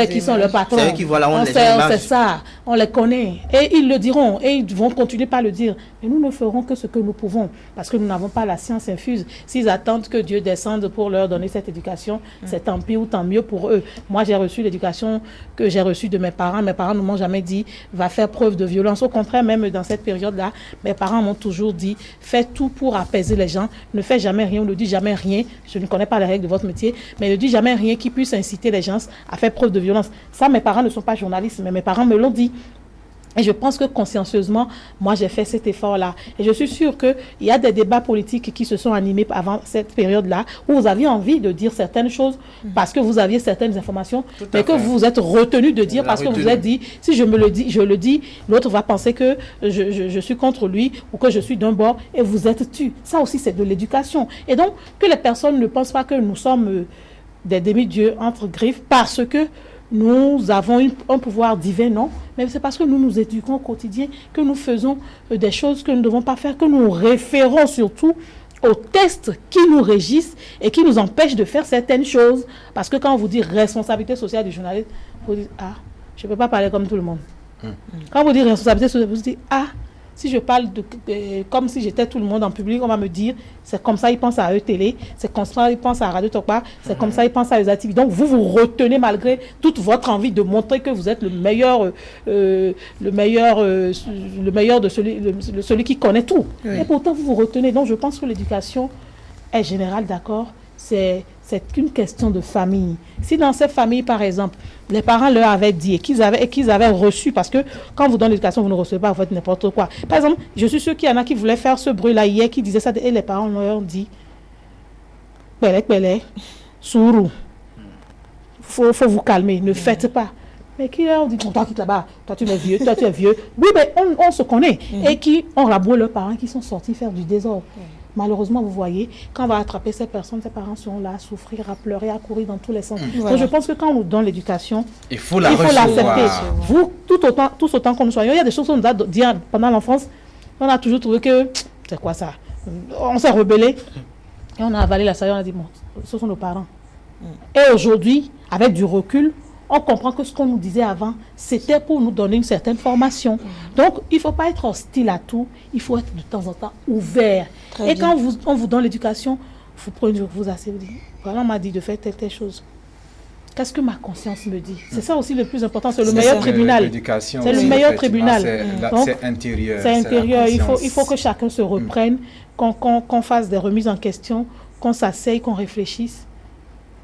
qui sont leurs patrons. C'est eux qui voient la honte, on sait ça. On les connaît. Et ils le diront. Et ils vont continuer par le dire. Mais nous ne ferons que ce que nous pouvons. Parce que nous n'avons pas la science infuse. S'ils attendent que Dieu descende pour leur donner cette éducation, c'est tant pis ou tant mieux pour eux. Moi, j'ai reçu l'éducation que j'ai reçue de mes parents. Mes parents ne m'ont jamais dit va faire preuve de violence. Au contraire, même dans cette période-là, mes parents m'ont toujours dit fais tout pour apaiser les gens. Ne fais jamais jamais rien, on ne dit jamais rien. Je ne connais pas les règles de votre métier, mais ne dit jamais rien qui puisse inciter les gens à faire preuve de violence. Ça, mes parents ne sont pas journalistes, mais mes parents me l'ont dit. Et je pense que consciencieusement, moi, j'ai fait cet effort-là. Et je suis sûre qu'il y a des débats politiques qui se sont animés avant cette période-là, où vous aviez envie de dire certaines choses parce que vous aviez certaines informations, mais que vous vous êtes retenu de dire parce que vous vous êtes dit, si je me le dis, je le dis, l'autre va penser que je suis contre lui ou que je suis d'un bord et vous êtes tu. Ça aussi, c'est de l'éducation. Et donc, que les personnes ne pensent pas que nous sommes des demi-dieux entre griffes parce que nous avons un pouvoir divin, non, mais c'est parce que nous nous éduquons au quotidien, que nous faisons des choses que nous ne devons pas faire, que nous référons surtout aux textes qui nous régissent et qui nous empêchent de faire certaines choses. Parce que quand on vous dit responsabilité sociale du journaliste, vous dites, ah, je ne peux pas parler comme tout le monde. Quand on vous dit responsabilité sociale, vous dites, ah, si je parle comme si j'étais tout le monde en public, on va me dire, c'est comme ça, ils pensent à E-Télé, c'est comme ça, ils pensent à Radio Tokpa, c'est comme ça, ils pensent à ESA TV. Donc, vous vous retenez malgré toute votre envie de montrer que vous êtes le meilleur de celui qui connaît tout. Oui. Et pourtant, vous vous retenez. Donc, je pense que l'éducation est générale, d'accord, c'est une question de famille. Si dans cette famille, par exemple, les parents leur avaient dit et qu'ils avaient reçu, parce que quand vous donnez l'éducation, vous ne recevez pas, vous faites n'importe quoi. Par exemple, je suis sûr qu'il y en a qui voulaient faire ce bruit-là hier, qui disaient ça, et les parents leur ont dit, Pélé, sourou, faut vous calmer, ne faites pas. Mais qui leur dit, toi quitte là-bas, toi tu es vieux, toi tu es vieux. Oui, mais on se connaît. Et qui ont raboué leurs parents qui sont sortis faire du désordre. Malheureusement, vous voyez, quand on va attraper ces personnes, ces parents seront là à souffrir, à pleurer, à courir dans tous les sens. Voilà. Donc je pense que quand on nous donne l'éducation, il faut l'accepter. Vous, tous autant que nous soyons, il y a des choses qu'on nous a dit pendant l'enfance, on a toujours trouvé que, c'est quoi ça? On s'est rebellé et on a avalé la salle, on a dit, bon, ce sont nos parents. Et aujourd'hui, avec du recul, on comprend que ce qu'on nous disait avant, c'était pour nous donner une certaine formation. Donc, il ne faut pas être hostile à tout, il faut être de temps en temps ouvert. Et quand on vous donne l'éducation, vous prenez, vous asseyez, vous dites, voilà, on m'a dit de faire telle chose. Qu'est-ce que ma conscience me dit? C'est ça aussi le plus important, c'est le meilleur tribunal. C'est le meilleur tribunal. C'est intérieur. C'est intérieur, il faut que chacun se reprenne, qu'on fasse des remises en question, qu'on s'asseye, qu'on réfléchisse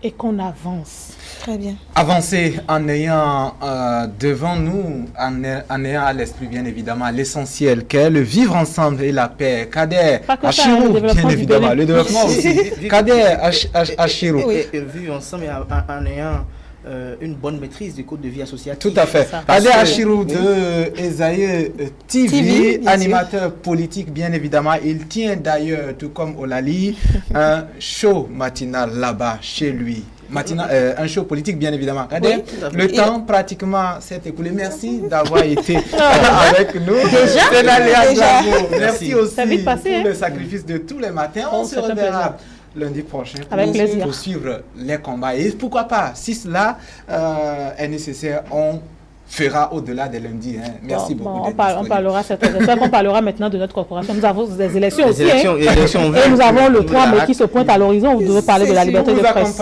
et qu'on avance. Très bien. Avancer en ayant devant nous, en ayant à l'esprit bien évidemment l'essentiel qu'est le vivre ensemble et la paix. Kader Achirou, bien évidemment, le développement aussi. Kader Achirou. Oui, vivre ensemble en ayant une bonne maîtrise du code de vie associatif. Tout à fait. Kader Achirou de Esaïe TV, animateur politique bien évidemment. Il tient d'ailleurs, tout comme Olali, un show matinal là-bas chez lui. Un show politique bien évidemment. Kader, le temps pratiquement s'est écoulé. Merci d'avoir été avec nous. Déjà. Merci aussi pour le sacrifice de tous les matins. On se reverra lundi prochain pour suivre les combats. Et pourquoi pas, si cela est nécessaire, on fera au-delà des lundis. Hein. Merci beaucoup. On parlera on parlera maintenant de notre corporation. Nous avons des élections aussi. Et nous avons le 3 mai qui se pointe à l'horizon. Vous devez parler de la liberté de presse.